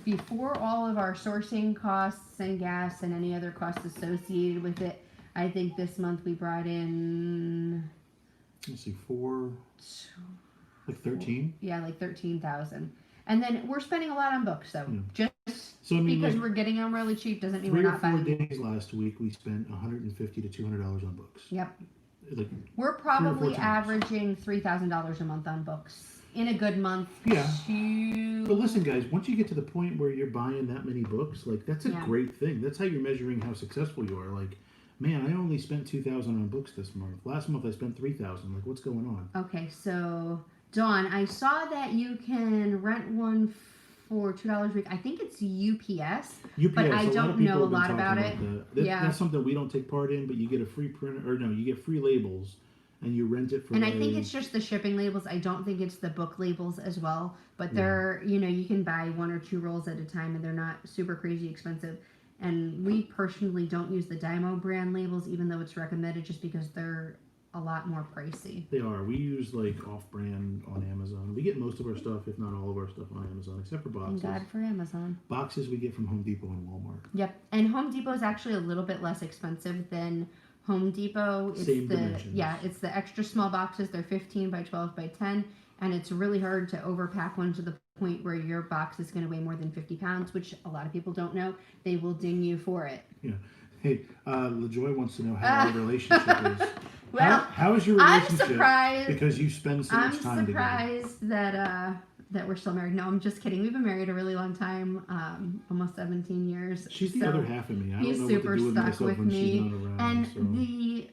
before all of our sourcing costs and gas and any other costs associated with it, I think this month we brought in, Let's see, like 13? Yeah, like 13,000. And then we're spending a lot on books, though. Yeah. Just So I mean, because like, we're getting them really cheap doesn't mean 3 we're or not 4 buying. days last week, we spent $150 to $200 on books. Yep. Like, We're 3 or 4 probably times. averaging $3,000 a month on books. In a good month. Yeah. But listen, guys, once you get to the point where you're buying that many books, like, that's a great thing. That's how you're measuring how successful you are. Like, man, I only spent $2,000 on books this month. Last month I spent $3,000. Like, what's going on? Okay, so Dawn, I saw that you can rent one for $2 a week. I think it's UPS. But I don't know a lot about it. That's something we don't take part in, but you get a free printer, or no, you get free labels, and you rent it for. And I think it's just the shipping labels. I don't think it's the book labels as well. But they're, you can buy 1 or 2 rolls at a time, and they're not super crazy expensive. And we personally don't use the Dymo brand labels, even though it's recommended, just because they're a lot more pricey. They are. We use like off-brand on Amazon. We get most of our stuff, if not all of our stuff, on Amazon, except for boxes. Thank God for Amazon. Boxes we get from Home Depot and Walmart. Yep, and Home Depot is actually a little bit less expensive than Home Depot. It's Same dimensions. it's the extra small boxes. They're 15 by 12 by 10, and it's really hard to overpack one to the point where your box is going to weigh more than 50 pounds, which a lot of people don't know. They will ding you for it. Yeah. Hey, LaJoy wants to know how our relationship is. Well, how is your relationship? I'm surprised Because you spend so much time together. I'm surprised that we're still married. No, I'm just kidding. We've been married a really long time, almost 17 years. She's the other half of me. I He's don't know super what to do with stuck myself with when me. she's not around. And so. the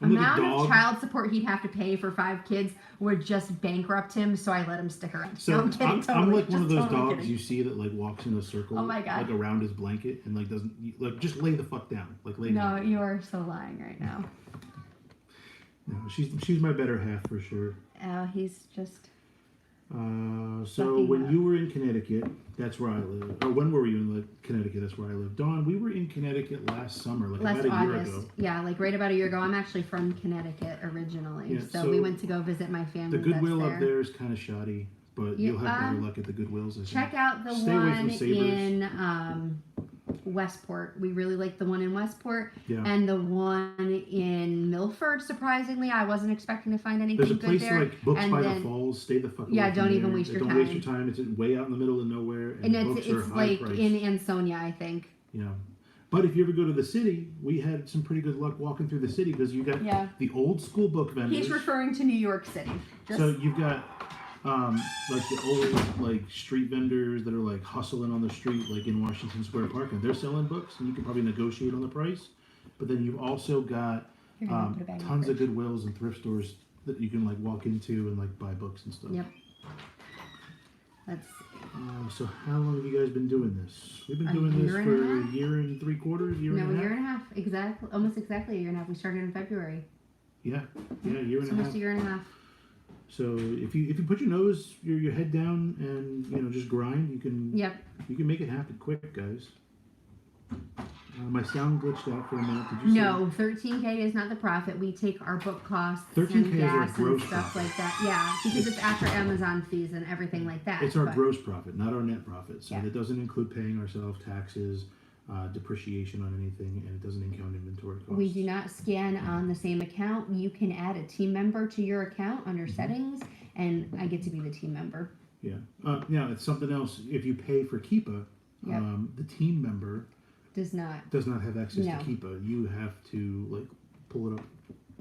I'm like a amount dog. of child support he'd have to pay for 5 kids would just bankrupt him, so I let him stick around. So no, I'm kidding, I'm like one of those totally dogs kidding. you see that like walks in a circle, Oh my God. like around his blanket, and like doesn't like just lay the fuck down, like lay down. No, you are so lying right now. No, she's my better half for sure. Oh, he's just. So Sucking when up. you were in Connecticut, that's where I live. Or when were you in Connecticut? That's where I live. Dawn, we were in Connecticut last summer, like Last about a year August. ago. Yeah, like right about a year ago. I'm actually from Connecticut originally. Yeah, so so we went to go visit my family. The Goodwill that's up there is kind of shoddy, but you'll have better luck at the Goodwills. I think. Check out the Stay away from one Sabres. in Westport. We really like the one in Westport. Yeah. And the one in Milford, surprisingly. I wasn't expecting to find anything There's a good place there. like Books and by then, the Falls. Stay the fuck away Yeah, from don't even there. waste your Don't time. waste your time. It's way out in the middle of nowhere, and books it's are high like priced. in Ansonia, I think. Yeah. But if you ever go to the city, we had some pretty good luck walking through the city because you got the old school book vendors. He's referring to New York City. So you've got like the old like street vendors that are like hustling on the street, like in Washington Square Park, and they're selling books, and you can probably negotiate on the price. But then you've also got tons of Goodwills and thrift stores that you can like walk into and like buy books and stuff. Yep. That's So how long have you guys been doing this? We've been doing this for a year and 3/4, year and a half. a year and a half, exactly, almost exactly a year and a half. We started in February. Yeah, a year and a half. Almost a year and a half. So if you put your head down and just grind, you can make it happen quick, guys. My sound glitched out for a minute. Did you see No, 13K is not the profit. We take our book costs 13K and is our gas and gross stuff profit. like that. Yeah, because it's after Amazon fees and everything like that. It's our but- gross profit, not our net profit. So Yeah. that doesn't include paying ourselves taxes, depreciation on anything, and it doesn't include inventory costs. We do not scan on the same account. You can add a team member to your account Mm-hmm. under settings, and I get to be the team member. Yeah. It's something else. If you pay for Keepa, Yep. the team member Does not. does not have access No. to Keepa. You have to like pull it up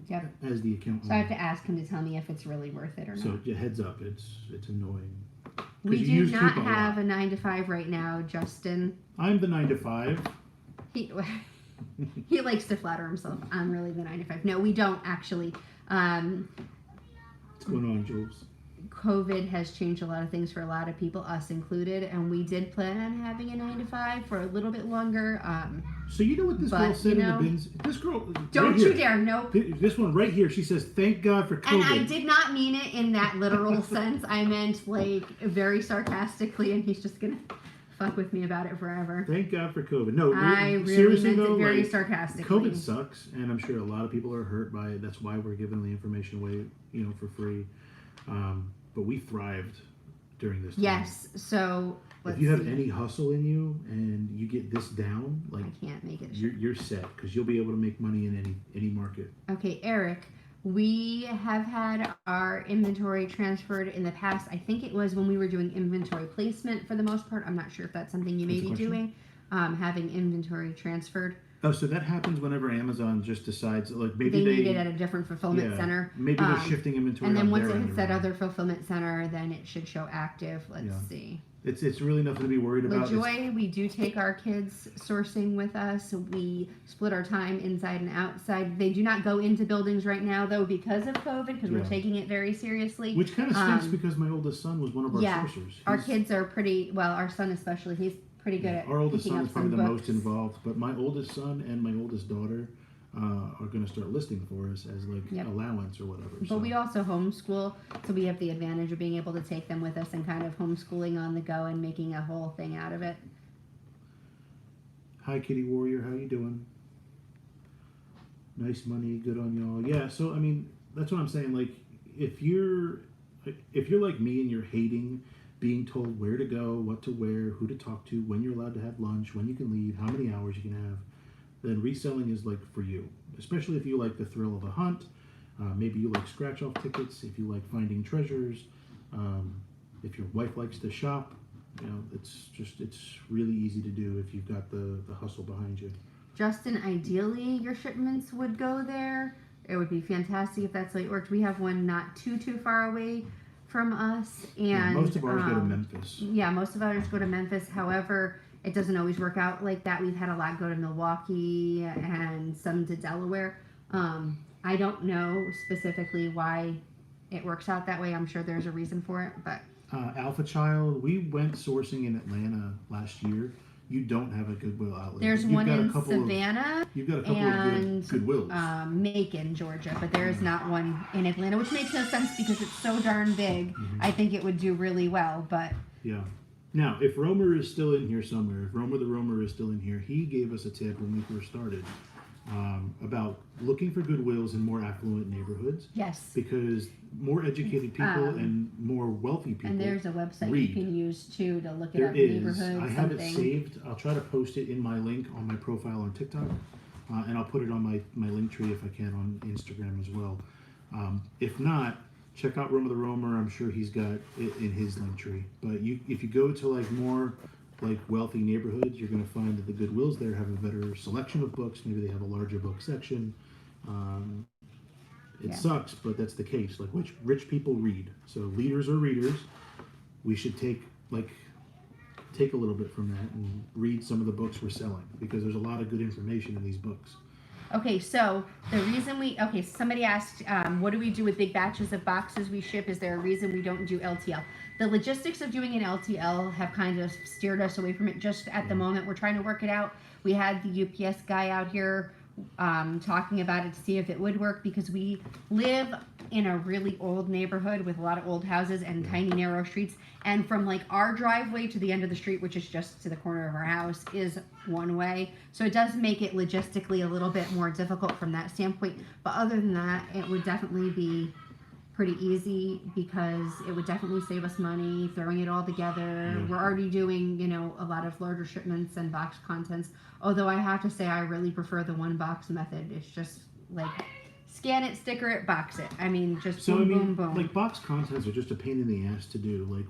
Yep. as the account So I have owner. to ask him to tell me if it's really worth it or So not. yeah, heads up, it's annoying. We you do use not Keepa a lot. have a 9 to 5 right now, Justin. I'm the 9 to 5. He he likes to flatter himself. I'm really the 9 to 5. No, we don't actually. What's going on, Jules? COVID has changed a lot of things for a lot of people, us included, and we did plan on having a 9 to 5 for a little bit longer. So you know what this girl said in the bins? This girl, don't right you here, dare! Nope. This one right here. She says, "Thank God for COVID." And I did not mean it in that literal sense. I meant like very sarcastically, and he's just gonna fuck with me about it forever. Thank God for COVID. No, I really seriously meant though, it very like, sarcastically. COVID sucks, and I'm sure a lot of people are hurt by it. That's why we're giving the information away, for free. But we thrived during this time. Yes. So if you have any hustle in you and you get this down, like I can't make it. You're set because you'll be able to make money in any market. Okay, Eric. We have had our inventory transferred in the past. I think it was when we were doing inventory placement for the most part. I'm not sure if that's something you may be doing, having inventory transferred. Oh, so that happens whenever Amazon just decides, like maybe they need it at a different fulfillment center. Maybe they're shifting inventory. And then once it hits that other fulfillment center, then it should show active. Let's see. It's really nothing to be worried about. LaJoy, we do take our kids sourcing with us. We split our time inside and outside. They do not go into buildings right now, though, because of COVID, because we're taking it very seriously. Which kind of stinks because my oldest son was one of our sourcers. Our kids are pretty, well, our son especially, he's pretty good at our oldest son is probably the books. most involved, but my oldest son and my oldest daughter are going to start listing for us as allowance or whatever. But we also homeschool, so we have the advantage of being able to take them with us and kind of homeschooling on the go and making a whole thing out of it. Hi, Kitty Warrior. How you doing? Nice money. Good on y'all. Yeah, so, I mean, that's what I'm saying. Like, if you're like me and you're hating being told where to go, what to wear, who to talk to, when you're allowed to have lunch, when you can leave, how many hours you can have, then reselling is like for you. Especially if you like the thrill of a hunt. Maybe you like scratch-off tickets. If you like finding treasures. If your wife likes to shop. It's really easy to do if you've got the hustle behind you. Justin, ideally your shipments would go there. It would be fantastic if that's the way it worked. We have one not too far away from us, and most of ours go to Memphis. Yeah, most of ours go to Memphis. However, it doesn't always work out like that. We've had a lot go to Milwaukee and some to Delaware. I don't know specifically why it works out that way. I'm sure there's a reason for it, but Alpha Child, we went sourcing in Atlanta last year. You don't have a Goodwill outlet. There's one in Savannah. You've got a couple of good Goodwills. Macon, Georgia, but there is not one in Atlanta, which makes no sense because it's so darn big. Mm-hmm. I think it would do really well, but yeah. Now, if Romer is still in here somewhere, if Romer the Romer is still in here, he gave us a tip when we first started about looking for Goodwills in more affluent neighborhoods. Yes. Because more educated people and more wealthy people. And there's a website read. you can use too to look at neighborhoods. I have it saved. I'll try to post it in my link on my profile on TikTok, and I'll put it on my link tree if I can on Instagram as well. If not, check out Romer the Romer. I'm sure he's got it in his link tree. But if you go to like more like wealthy neighborhoods, you're going to find that the Goodwills there have a better selection of books. Maybe they have a larger book section. It sucks, but that's the case. Like, which rich people read. So leaders are readers. We should take a little bit from that and read some of the books we're selling, because there's a lot of good information in these books. Okay, so the reason somebody asked, what do we do with big batches of boxes we ship? Is there a reason we don't do LTL? The logistics of doing an LTL have kind of steered us away from it just at the moment. We're trying to work it out. We had the UPS guy out here talking about it to see if it would work, because we live in a really old neighborhood with a lot of old houses and tiny narrow streets, and from like our driveway to the end of the street, which is just to the corner of our house, is one way. So it does make it logistically a little bit more difficult from that standpoint, but other than that, it would definitely be pretty easy, because it would definitely save us money throwing it all together. We're already doing, a lot of larger shipments and box contents. Although I have to say, I really prefer the one box method. It's just like scan it, sticker it, box it. I mean, just boom. Like box contents are just a pain in the ass to do. Like,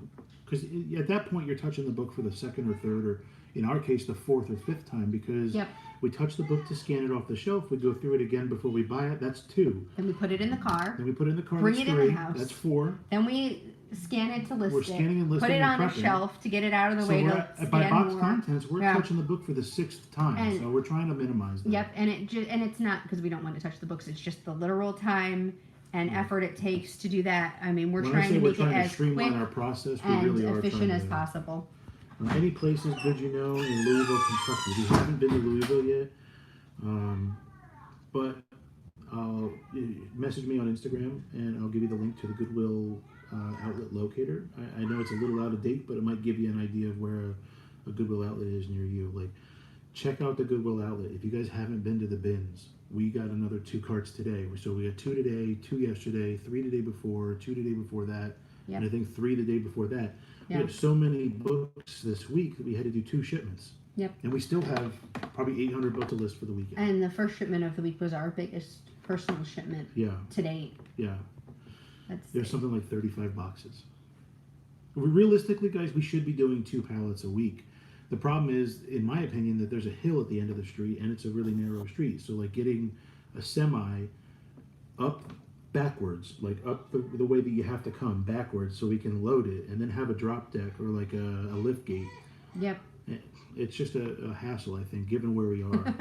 because at that point you're touching the book for the second or third, or in our case, the fourth or fifth time, because we touch the book to scan it off the shelf. We go through it again before we buy it. That's 2. Then we put it in the car. Bring it in the house. That's 4. Then we scan it to list We're scanning and listing. Put it on a shelf to get it out of the way. By box contents, we're touching the book for the 6th time, so we're trying to minimize that. Yep, and it's not because we don't want to touch the books. It's just the literal time and effort it takes to do that. I mean, we're When I trying say to we're make it trying to as streamline quick our process, we and really are efficient trying as to. possible. Any places good in Louisville, Kentucky. We haven't been to Louisville yet, but message me on Instagram and I'll give you the link to the Goodwill outlet locator. I know it's a little out of date, but it might give you an idea of where a Goodwill outlet is near you. Like, check out the Goodwill outlet. If you guys haven't been to the bins, we got another 2 carts today. So we got 2 today, 2 yesterday, 3 the day before, 2 the day before that, Yep. and I think 3 the day before that. Yeah. We have so many books this week that we had to do 2 shipments. Yep. And we still have probably 800 books to list for the weekend. And the first shipment of the week was our biggest personal shipment to date. Yeah. That's There's something like 35 boxes. Realistically, guys, we should be doing 2 pallets a week. The problem is, in my opinion, that there's a hill at the end of the street and it's a really narrow street. So like getting a semi up backwards, like up the way that you have to come backwards so we can load it and then have a drop deck or like a lift gate. Yep. It's just a hassle, I think, given where we are.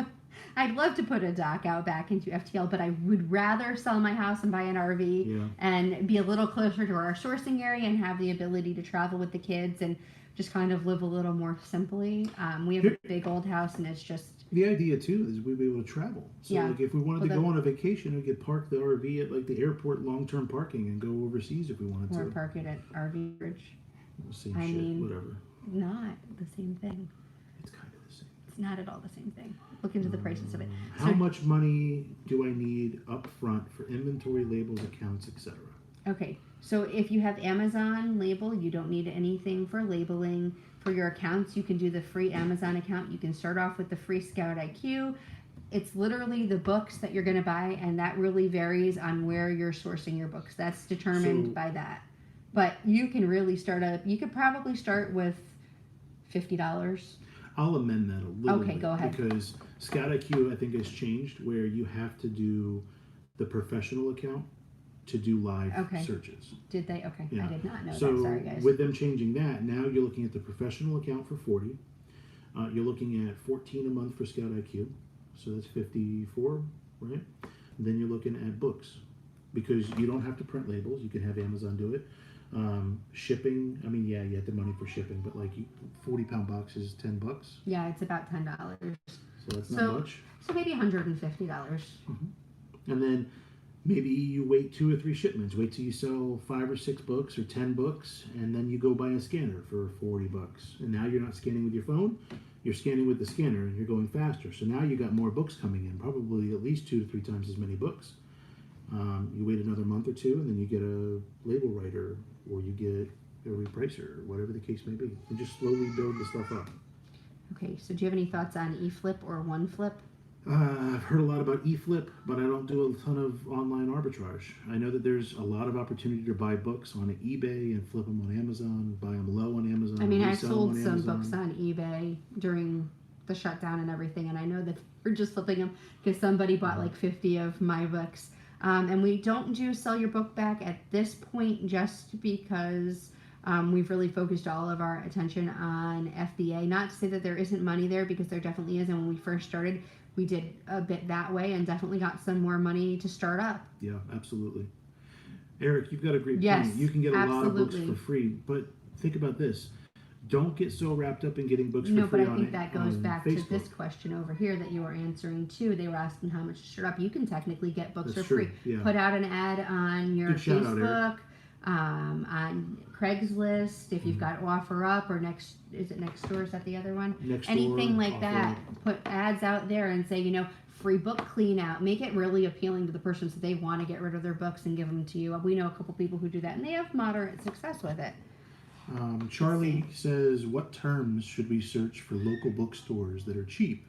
I'd love to put a dock out back into FTL, but I would rather sell my house and buy an RV and be a little closer to our sourcing area and have the ability to travel with the kids and just kind of live a little more simply. We have a big old house and it's just... The idea, too, is we'd be able to travel. So, like, if we wanted to go on a vacation, we could park the RV at, like, the airport long-term parking and go overseas if we wanted to. Or park it at RV Bridge. Same shit, whatever. Not the same thing. It's kind of the same. It's not at all the same thing. Look into the prices of it. How much money do I need up front for inventory, labels, accounts, etc.? Okay, so if you have Amazon label, you don't need anything for labeling. For your accounts, you can do the free Amazon account. You can start off with the free Scout IQ. It's literally the books that you're going to buy, and that really varies on where you're sourcing your books. That's determined by that. But you can really you could probably start with $50. I'll amend that a little bit. Okay, go ahead. Because Scout IQ, I think, has changed where you have to do the professional account to do live searches. Did they? Okay, yeah. I did not know that. So Sorry, guys. with them changing that, now you're looking at the professional account for $40. You're looking at $14 a month for Scout IQ, so that's $54, right? And then you're looking at books because you don't have to print labels. You can have Amazon do it. Shipping, I mean, you have the money for shipping, but like 40-pound box is $10. Yeah, it's about $10. So that's not much. So maybe $150. And then maybe you wait 2 or 3 shipments. Wait till you sell 5 or 6 books or 10 books, and then you go buy a scanner for $40. And now you're not scanning with your phone. You're scanning with the scanner, and you're going faster. So now you got more books coming in, probably at least 2 to 3 times as many books. You wait another month or 2, and then you get a label writer, or you get a repricer, or whatever the case may be. And just slowly build the stuff up. Okay, so do you have any thoughts on eFlip or OneFlip? I've heard a lot about eFlip, but I don't do a ton of online arbitrage. I know that there's a lot of opportunity to buy books on eBay and flip them on Amazon, buy them low on Amazon. I mean, I sold some books on eBay during the shutdown and everything, and I know that we're just flipping them because somebody bought like 50 of my books. And we don't do sell your book back at this point just because we've really focused all of our attention on FBA. Not to say that there isn't money there, because there definitely is, and when we first started, we did a bit that way and definitely got some more money to start up. Yeah, absolutely. Eric, you've got a great point. You can get a lot of books for free, but think about this. Don't get so wrapped up in getting books for free. No, but I think that goes back to this question over here that you were answering too. They were asking how much to start up. You can technically get books for free. Yeah. Put out an ad on your Facebook, on Craigslist, if you've got OfferUp or Next Door, is that the other one? Anything like that. Put ads out there and say, free book clean out. Make it really appealing to the person so they want to get rid of their books and give them to you. We know a couple people who do that, and they have moderate success with it. Charlie says, what terms should we search for local bookstores that are cheap?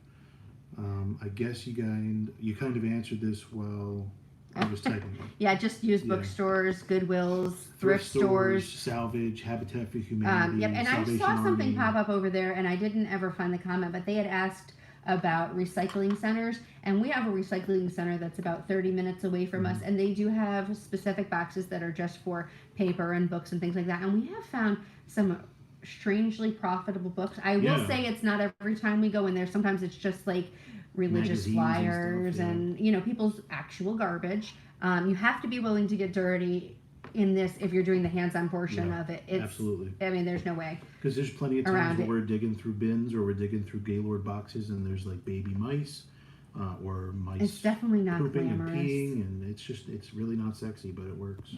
I guess you kind of answered this while I was typing. Yeah, just use bookstores, Goodwills, thrift stores, Salvage, Habitat for Humanity. Yep, and I saw something pop up over there, and I didn't ever find the comment, but they had asked about recycling centers, and we have a recycling center that's about 30 minutes away from us, and they do have specific boxes that are just for paper and books and things like that, and we have found some strangely profitable books. I will say it's not every time we go in there. Sometimes it's just like religious magazines flyers stuff, and you know, people's actual garbage. You have to be willing to get dirty in this if you're doing the hands-on portion of it. It's, absolutely. I mean, there's no way. Because there's plenty of around times where it. we're digging through bins or we're digging through Gaylord boxes and there's like baby mice or mice It's definitely not pooping glamorous. and peeing, and it's really not sexy, but it works.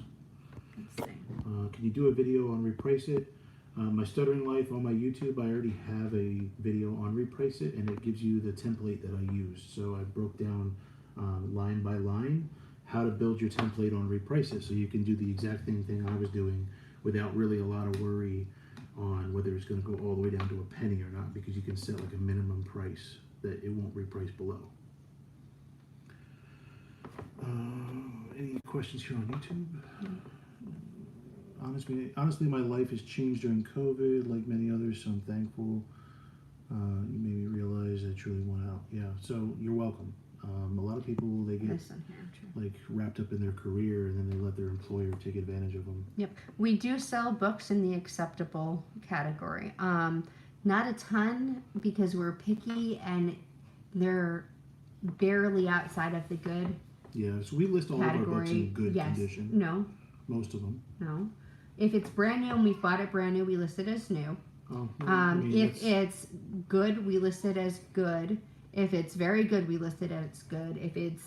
Let's see. Can you do a video on Reprice It? My Stuttering Life on my YouTube, I already have a video on Reprice It, and it gives you the template that I used. So I broke down line by line how to build your template on Reprice It, so you can do the exact same thing I was doing without really a lot of worry on whether it's going to go all the way down to a penny or not, because you can set like a minimum price that it won't reprice below. Any questions here on YouTube? Honestly, my life has changed during COVID, like many others, so I'm thankful. You made me realize I truly want out. Yeah, so you're welcome. A lot of people, they get like wrapped up in their career, and then they let their employer take advantage of them. Yep. We do sell books in the acceptable category. Not a ton, because we're picky and they're barely outside of the good Yeah, so we list all of our books in good yes. condition. No. Most of them. No. If it's brand new and we've bought it brand new, we list it as new. Oh, well, I mean, if it's good, we list it as good. If it's very good, we list it as good. If it's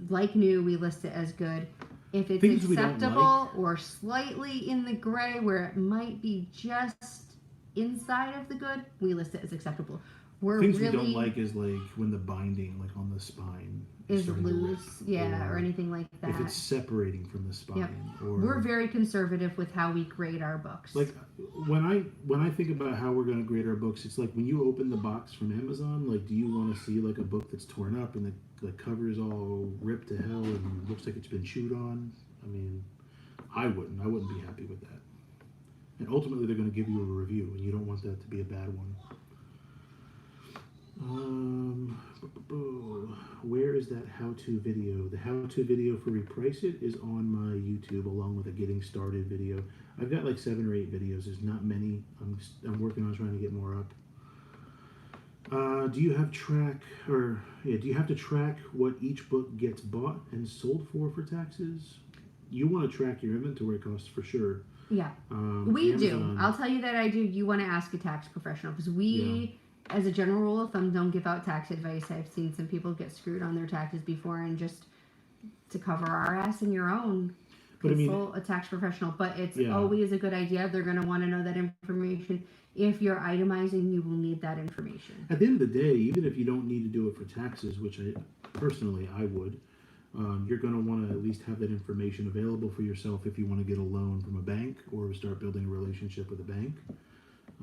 like new, we list it as good. If it's things acceptable or slightly in the gray where it might be just inside of the good, we list it as acceptable. Things we don't like is like when the binding, like on the spine, is loose, or anything like that. If it's separating from the spine, yep. or we're very conservative with how we grade our books. Like when I think about how we're going to grade our books, it's like when you open the box from Amazon. Like, do you want to see like a book that's torn up and the cover is all ripped to hell and looks like it's been chewed on? I mean, I wouldn't be happy with that. And ultimately, they're going to give you a review, and you don't want that to be a bad one. Where is that how-to video? The how-to video for Reprice It is on my YouTube, along with a getting started video. I've got like 7 or 8 videos. There's not many. I'm working on trying to get more up. Do you have to track what each book gets bought and sold for taxes? You want to track your inventory costs for sure. Yeah, we do. I'll tell you that I do. You want to ask a tax professional, because we, as a general rule of thumb, don't give out tax advice. I've seen some people get screwed on their taxes before, and just to cover our ass and your own, consult a tax professional. But it's always a good idea. They're going to want to know that information. If you're itemizing, you will need that information. At the end of the day, even if you don't need to do it for taxes, which I would, you're going to want to at least have that information available for yourself if you want to get a loan from a bank or start building a relationship with a bank.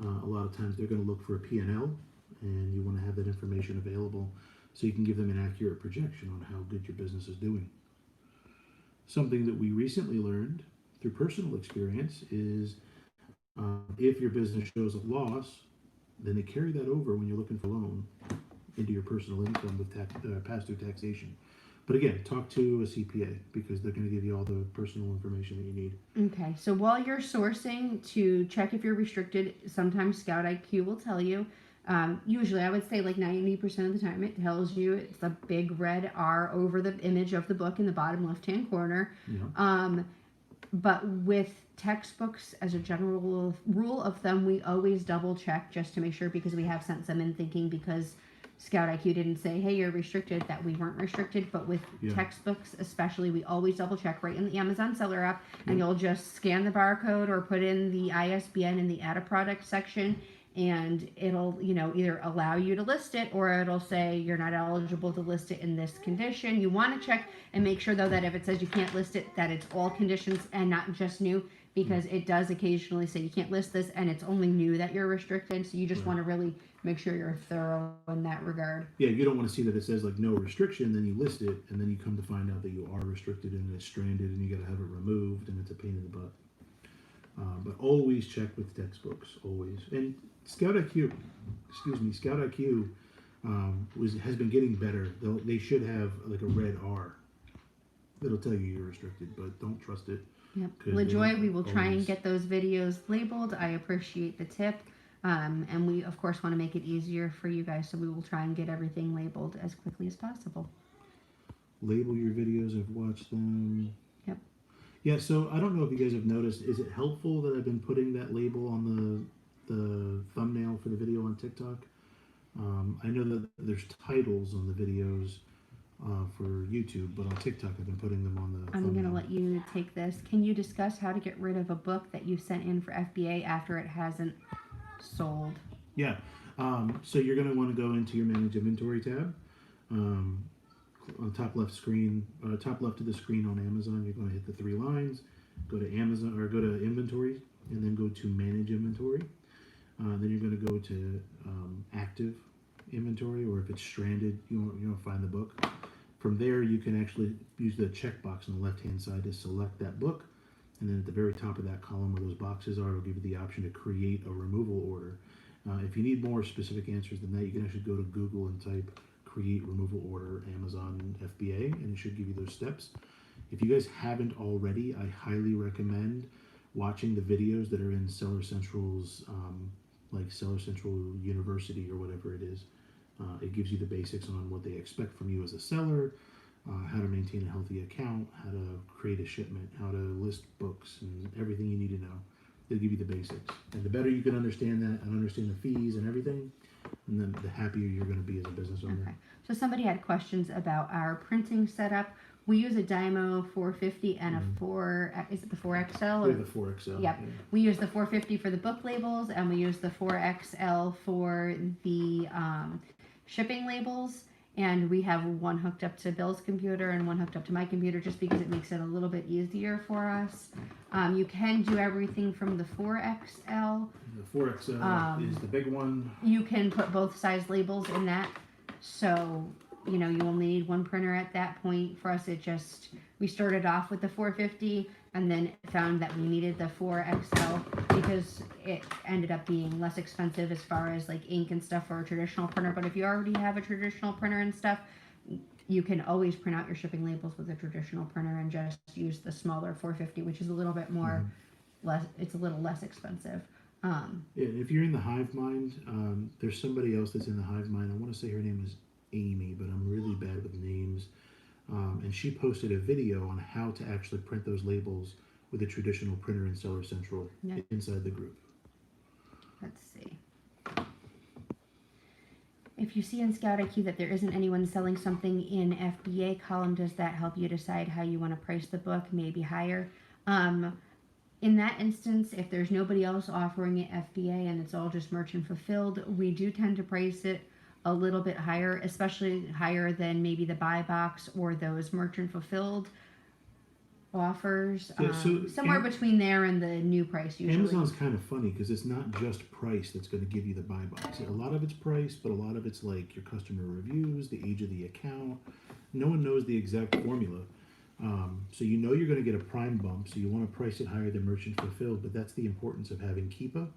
A lot of times they're going to look for a P&L, and you want to have that information available so you can give them an accurate projection on how good your business is doing. Something that we recently learned through personal experience is if your business shows a loss, then they carry that over when you're looking for a loan into your personal income with pass-through taxation. But again, talk to a CPA, because they're going to give you all the personal information that you need. Okay, so while you're sourcing to check if you're restricted, sometimes Scout IQ will tell you. Usually, I would say like 90% of the time, it tells you it's a big red R over the image of the book in the bottom left-hand corner. Yeah. But with textbooks, as a general rule of thumb, we always double check just to make sure, because we have sent some in thinking because Scout IQ didn't say, hey, you're restricted, that we weren't restricted. But with textbooks especially, we always double check right in the Amazon seller app, and you'll just scan the barcode or put in the ISBN in the add a product section, and it'll either allow you to list it, or it'll say you're not eligible to list it in this condition. You want to check and make sure, though, that if it says you can't list it, that it's all conditions and not just new, because it does occasionally say you can't list this and it's only new that you're restricted. So you just want to really make sure you're thorough in that regard. Yeah, you don't want to see that it says like no restriction, then you list it, and then you come to find out that you are restricted and it's stranded and you got to have it removed, and it's a pain in the butt. But always check with textbooks, always. And Scout IQ has been getting better. They should have like a red R that'll tell you you're restricted, but don't trust it. Yep. LaJoy, we will try and get those videos labeled. I appreciate the tip. And we, of course, want to make it easier for you guys, so we will try and get everything labeled as quickly as possible. Label your videos. I've watched them. Yep. Yeah, so I don't know if you guys have noticed, is it helpful that I've been putting that label on the thumbnail for the video on TikTok? I know that there's titles on the videos for YouTube, but on TikTok I've been putting them on the I'm thumbnail. going to let you take this. Can you discuss how to get rid of a book that you sent in for FBA after it hasn't sold? Yeah, so you're going to want to go into your Manage Inventory tab. On the top left screen, top left of the screen on Amazon, you're going to hit the 3 lines, go to Amazon or go to Inventory, and then go to Manage Inventory. Then you're going to go to Active Inventory, or if it's stranded, you don't find the book. From there, you can actually use the checkbox on the left-hand side to select that book, and then at the very top of that column where those boxes are, it'll give you the option to create a removal order. If you need more specific answers than that, you can actually go to Google and type create removal order Amazon FBA, and it should give you those steps. If you guys haven't already, I highly recommend watching the videos that are in Seller Central's like Seller Central University or whatever it is. It gives you the basics on what they expect from you as a seller, how to maintain a healthy account, how to create a shipment, how to list books, and everything you need to know. They'll give you the basics. And the better you can understand that and understand the fees and everything, and then the happier you're going to be as a business owner. Okay. So somebody had questions about our printing setup. We use a Dymo 450 and a 4, is it the 4XL? We have the 4XL. Yep. Yeah. We use the 450 for the book labels, and we use the 4XL for the shipping labels. And we have one hooked up to Bill's computer and one hooked up to my computer, just because it makes it a little bit easier for us. You can do everything from the 4XL. The 4XL is the big one. You can put both size labels in that. So, you know, you only need one printer at that point. For us, we started off with the 450 and then found that we needed the 4XL because it ended up being less expensive as far as like ink and stuff for a traditional printer. But if you already have a traditional printer and stuff, you can always print out your shipping labels with a traditional printer and just use the smaller 450, which is a little bit more, it's a little less expensive. Yeah, if you're in the hive mind, there's somebody else that's in the hive mind. I want to say her name is Amy, but I'm really bad with names. And she posted a video on how to actually print those labels with a traditional printer in Seller Central inside the group. Let's see. If you see in Scout IQ that there isn't anyone selling something in FBA column, does that help you decide how you want to price the book? Maybe higher. In that instance, if there's nobody else offering it FBA and it's all just merchant fulfilled, we do tend to price it a little bit higher, especially higher than maybe the buy box or those merchant fulfilled offers. Yeah, so somewhere between there and the new price usually. Amazon's kind of funny because it's not just price that's going to give you the buy box. A lot of it's price, but a lot of it's like your customer reviews, the age of the account. No one knows the exact formula. So you know you're going to get a prime bump, so you want to price it higher than merchant fulfilled, but that's the importance of having Keepa.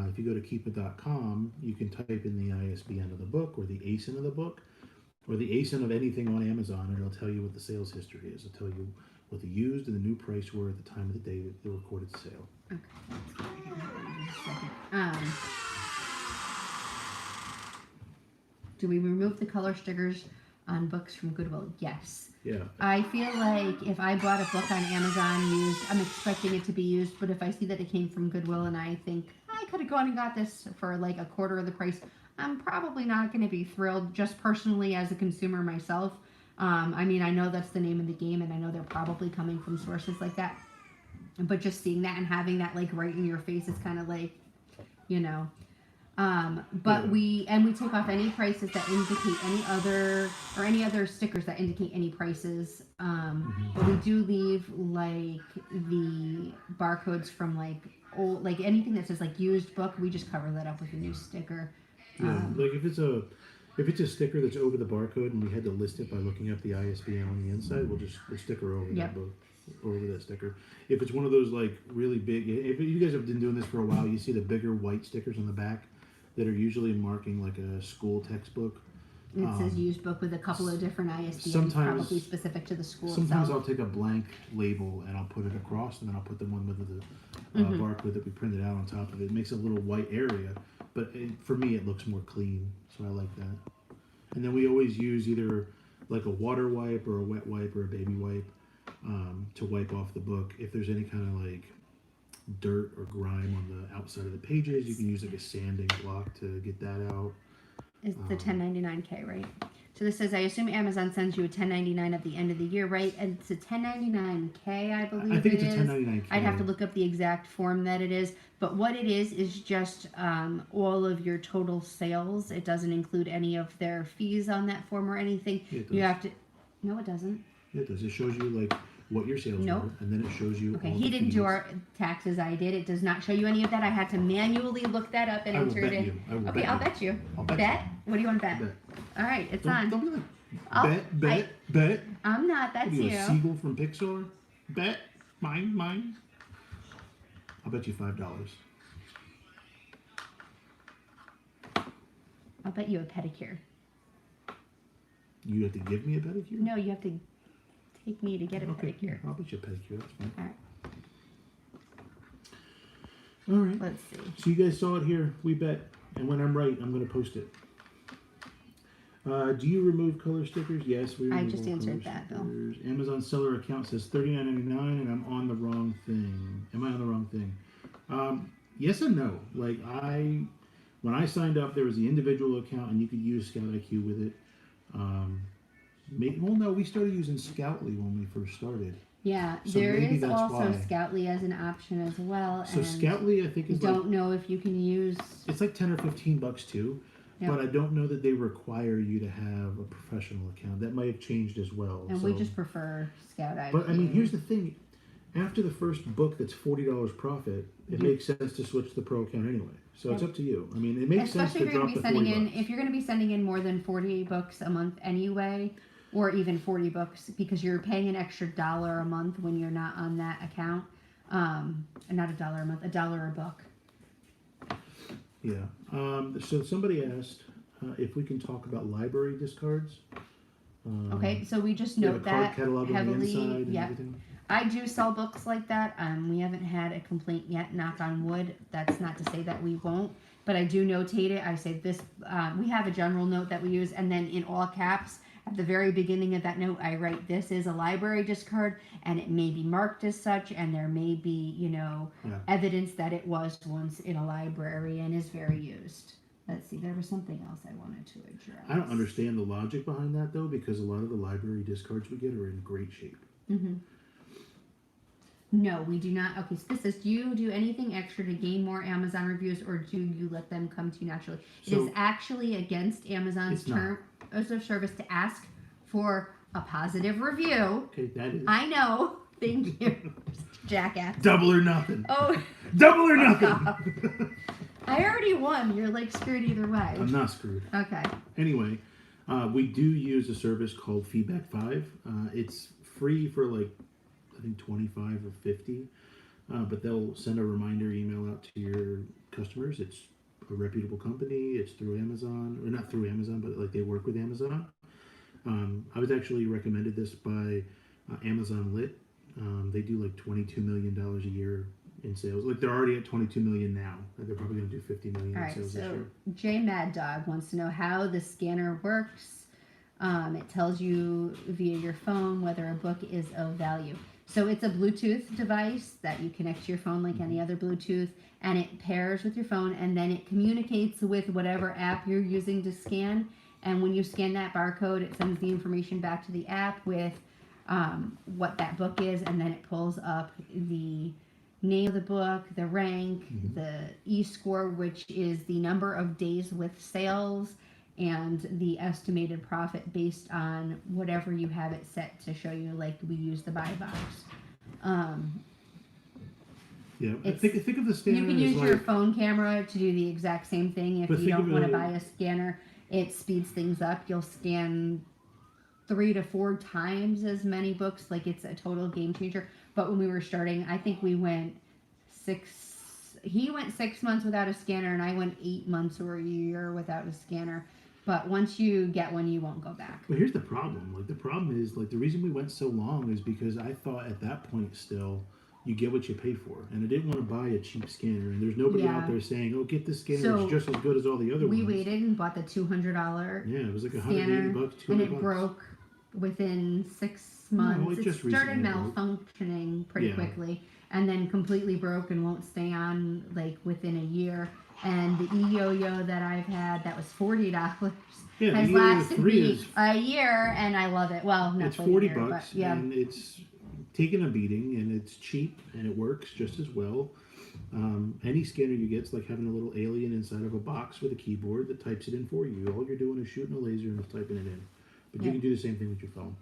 If you go to Keepa.com, you can type in the ISBN of the book or the ASIN of the book or the ASIN of anything on Amazon, and it'll tell you what the sales history is. It'll tell you what the used and the new price were at the time of the day that they recorded the sale. Okay, let's go ahead and just a second. Do we remove the color stickers on books from Goodwill? Yes. Yeah. I feel like if I bought a book on Amazon used, I'm expecting it to be used, but if I see that it came from Goodwill and I think I could have gone and got this for like a quarter of the price, I'm probably not going to be thrilled, just personally as a consumer myself. I mean, I know that's the name of the game, and I know they're probably coming from sources like that, but just seeing that and having that like right in your face is kind of like, you know. But we take off any prices that indicate any other stickers that indicate any prices. But we do leave like the barcodes from like old, like anything that says like used book, we just cover that up with a new sticker. Yeah, like if it's a sticker that's over the barcode and we had to list it by looking up the ISBN on the inside, we'll sticker over that book, over that sticker. If it's one of those like really big, if you guys have been doing this for a while, you see the bigger white stickers on the back that are usually marking like a school textbook. It says used book with a couple of different ISBNs, sometimes- probably specific to the school Sometimes itself. I'll take a blank label and I'll put it across, and then I'll put the one with the barcode that we printed out on top of it. It makes a little white area, but for me it looks more clean, so I like that. And then we always use either like a water wipe or a wet wipe or a baby wipe to wipe off the book. If there's any kind of like dirt or grime on the outside of the pages, you can use like a sanding block to get that out. It's the 1099K, right? So this says, I assume Amazon sends you a 1099 at the end of the year, right? And it's a 1099K, I believe I think it it's a is. 1099K. I'd have to look up the exact form that it is. But what it is just all of your total sales. It doesn't include any of their fees on that form or anything. Yeah, it does. You have to... No, it doesn't. Yeah, it does. It shows you like what your sales Nope. were, and then it shows you Okay, all he the didn't fees. do our taxes. I did. It does not show you any of that. I had to manually look that up and I will enter bet it in. you. I will Okay, bet I'll you. bet you. I'll bet Bet? What do you want to bet? Bet. All right, it's Don't, on. don't be like, I'll- bet. I'm not. That's What are you, you. a seagull from Pixar? Bet. Mine. I'll bet you $5. I'll bet you a pedicure. You have to give me a pedicure? No, you have to take me to get a Okay, pedicure. I'll bet you a pedicure. That's fine. All right, All right. let's see. So you guys saw it here. We bet. And when I'm right, I'm going to post it. Do you remove color stickers? Yes, we remove just all answered color that, Bill. stickers. Amazon seller account says $39.99, and I'm on the wrong thing. Am I on the wrong thing? Yes and no. Like when I signed up, there was the individual account, and you could use Scout IQ with it. Well, no, we started using Scoutly when we first started. Yeah, So there maybe is that's also why. Scoutly as an option as well. So and Scoutly, I think, I is like don't know if you can use. it's like $10 or $15 too. Yep. But I don't know that they require you to have a professional account. That might have changed as well. And so. we just prefer Scout IQ. But I mean, here's the thing: after the first book, that's $40 profit. It makes sense to switch to the pro account anyway. So it's Yep. up to you. I mean, it makes sense Especially to if you're drop going to the be sending in, $40. if you're going to be sending in more than 40 books a month anyway, or even 40 books, because you're paying an extra $1 a month when you're not on that account. Not $1 a month, $1 a book. Yeah. So somebody asked if we can talk about library discards. Okay, so we just We have note a card that catalog on the heavily. inside and Yeah, everything. I do sell books like that. We haven't had a complaint yet, knock on wood. That's not to say that we won't, but I do notate it. I say this, we have a general note that we use, and then in all caps, at the very beginning of that note, I write, this is a library discard, and it may be marked as such, and there may be, Yeah. evidence that it was once in a library and is very used. Let's see, there was something else I wanted to address. I don't understand the logic behind that though, because a lot of the library discards we get are in great shape. Mm-hmm. No, we do not. Okay, so this says, do you do anything extra to gain more Amazon reviews, or do you let them come to you naturally? It So- is actually against Amazon's It's not. terms of service to ask for a positive review. Okay, that is I know. Thank you, jackass. double or nothing. Oh, Double or nothing. I already won. You're like screwed either way. I'm not screwed. Okay. Anyway, we do use a service called Feedback 5. It's free for like, I think 25 or 50, but they'll send a reminder email out to your customers. It's a reputable company. It's through Amazon, or not through Amazon, but like they work with Amazon. I was actually recommended this by Amazon Lit. They do like $22 million a year in sales. Like they're already at 22 million now. They're probably going to do 50 million All in right, sales this so year. J Mad Dog wants to know how the scanner works. It tells you via your phone whether a book is of value. So it's a Bluetooth device that you connect to your phone like any other Bluetooth, and it pairs with your phone, and then it communicates with whatever app you're using to scan. And when you scan that barcode, it sends the information back to the app with what that book is, and then it pulls up the name of the book, the rank, the e-score, which is the number of days with sales, and the estimated profit based on whatever you have it set to show you. Like we use the buy box. Yeah, it's- think of the scanner You can as use like, your phone camera to do the exact same thing. If But you think don't of want to it- buy a scanner, it speeds things up. You'll scan 3 to 4 times as many books. Like it's a total game changer. But when we were starting, I think we went he went 6 months without a scanner, and I went 8 months or a year without a scanner. But once you get one, you won't go back. But here's the problem. Like, the problem is, like, the reason we went so long is because I thought at that point still, you get what you pay for. And I didn't want to buy a cheap scanner. And there's nobody out there saying, oh, get this scanner. So it's just as good as all the other ones. We waited and bought the $200 Yeah, it was like $180, scanner, $200. and it broke within 6 months. No, it just started recently broke. malfunctioning pretty quickly, and then completely broke and won't stay on like within a year. And the e-yo-yo that I've had that was $40 has lasted me a year, and I love it. Well, not it's $40, $40, but yeah. and it's taken a beating, and it's cheap, and it works just as well. Any scanner you get is like having a little alien inside of a box with a keyboard that types it in for you. All you're doing is shooting a laser and typing it in. But you can do the same thing with your phone.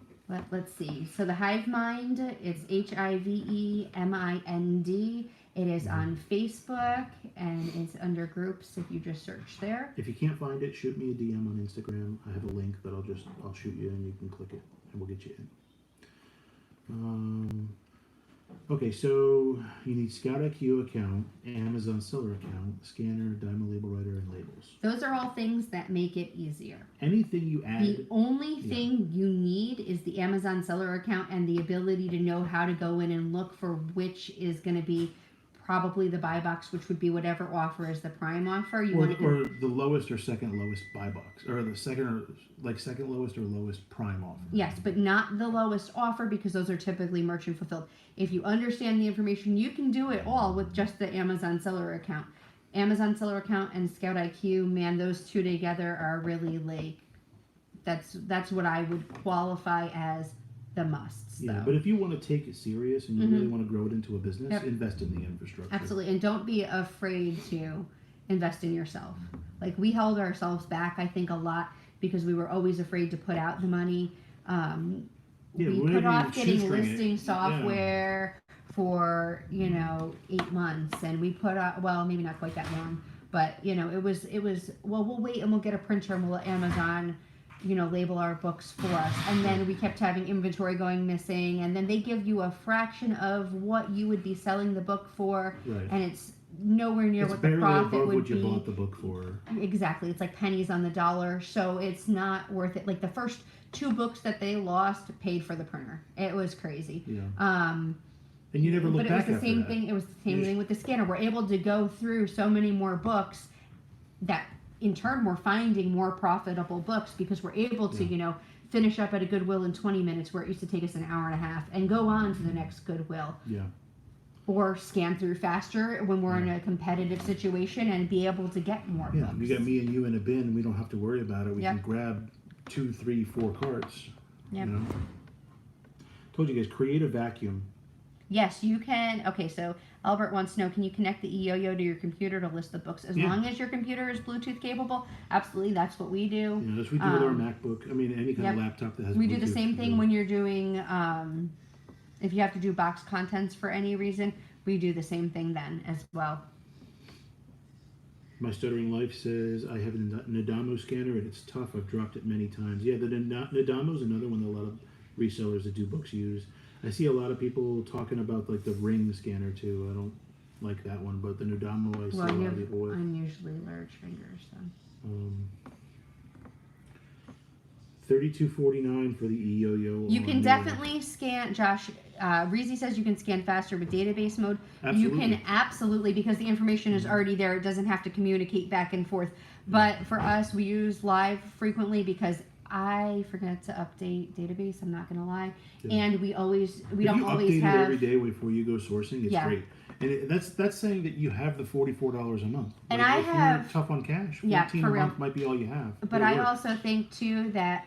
Let's see. So the Hive Mind, it's HIVEMIND. It is on Facebook, and it's under groups if you just search there. If you can't find it, shoot me a DM on Instagram. I have a link that I'll shoot you, and you can click it, and we'll get you in. Okay, so you need Scout IQ account, Amazon seller account, scanner, diamond label writer, and labels. Those are all things that make it easier. Anything you add. The only thing you need is the Amazon seller account and the ability to know how to go in and look for which is going to be probably the buy box, which would be whatever offer is the prime offer. Or the lowest or second lowest buy box, or the second lowest or lowest prime offer. Yes, but not the lowest offer, because those are typically merchant fulfilled. If you understand the information, you can do it all with just the Amazon seller account. Amazon seller account and Scout IQ, man, those two together are really like, that's what I would qualify as the musts. Yeah, though. but if you want to take it serious and you really want to grow it into a business, invest in the infrastructure. Absolutely, and don't be afraid to invest in yourself. Like, we held ourselves back, I think, a lot because we were always afraid to put out the money. We put off getting listing software for 8 months, and we put out, well, maybe not quite that long, but it was well, we'll wait and we'll get a printer and we'll let Amazon label our books for us. And then we kept having inventory going missing, and then they give you a fraction of what you would be selling the book for, and it's nowhere near what the profit would be. What you bought the book for. Exactly. It's like pennies on the dollar, so it's not worth it. Like, the first 2 books that they lost paid for the printer. It was crazy. Yeah. And you never looked back after that. But it was the same thing. It was the same thing with the scanner. We're able to go through so many more books that, in turn, we're finding more profitable books because we're able to, finish up at a Goodwill in 20 minutes where it used to take us an hour and a half, and go on to the next Goodwill. Yeah. Or scan through faster when we're in a competitive situation and be able to get more books. You got me and you in a bin. We don't have to worry about it. We can grab 2, 3, 4 carts. Yep. Told you guys, create a vacuum. Yes, you can. Okay, so Albert wants to know, can you connect the e-yo-yo to your computer to list the books? As long as your computer is Bluetooth capable, absolutely, that's what we do. Yeah, that's what we do with our MacBook. I mean, any kind of laptop that has We Bluetooth. do the same thing when you're doing, if you have to do box contents for any reason, we do the same thing then as well. My Stuttering Life says, I have a Nadamo scanner and it's tough. I've dropped it many times. Yeah, the Nadamo is another one that a lot of resellers that do books use. I see a lot of people talking about like the Ring scanner too. I don't like that one, but the Nadamo I see a lot of people with. Unusually large fingers, so. $32.49 for the e-yo-yo. You can definitely scan, Josh. Reezy says you can scan faster with database mode. Absolutely. You can absolutely, because the information is already there. It doesn't have to communicate back and forth. But for us, we use live frequently because I forget to update database. I'm not going to lie. Yeah. And we don't always have. If you update it every day before you go sourcing, it's great. And that's saying that you have the $44 a month. And like, I if have you're tough on cash. 14 a month might be all you have. But I also think too that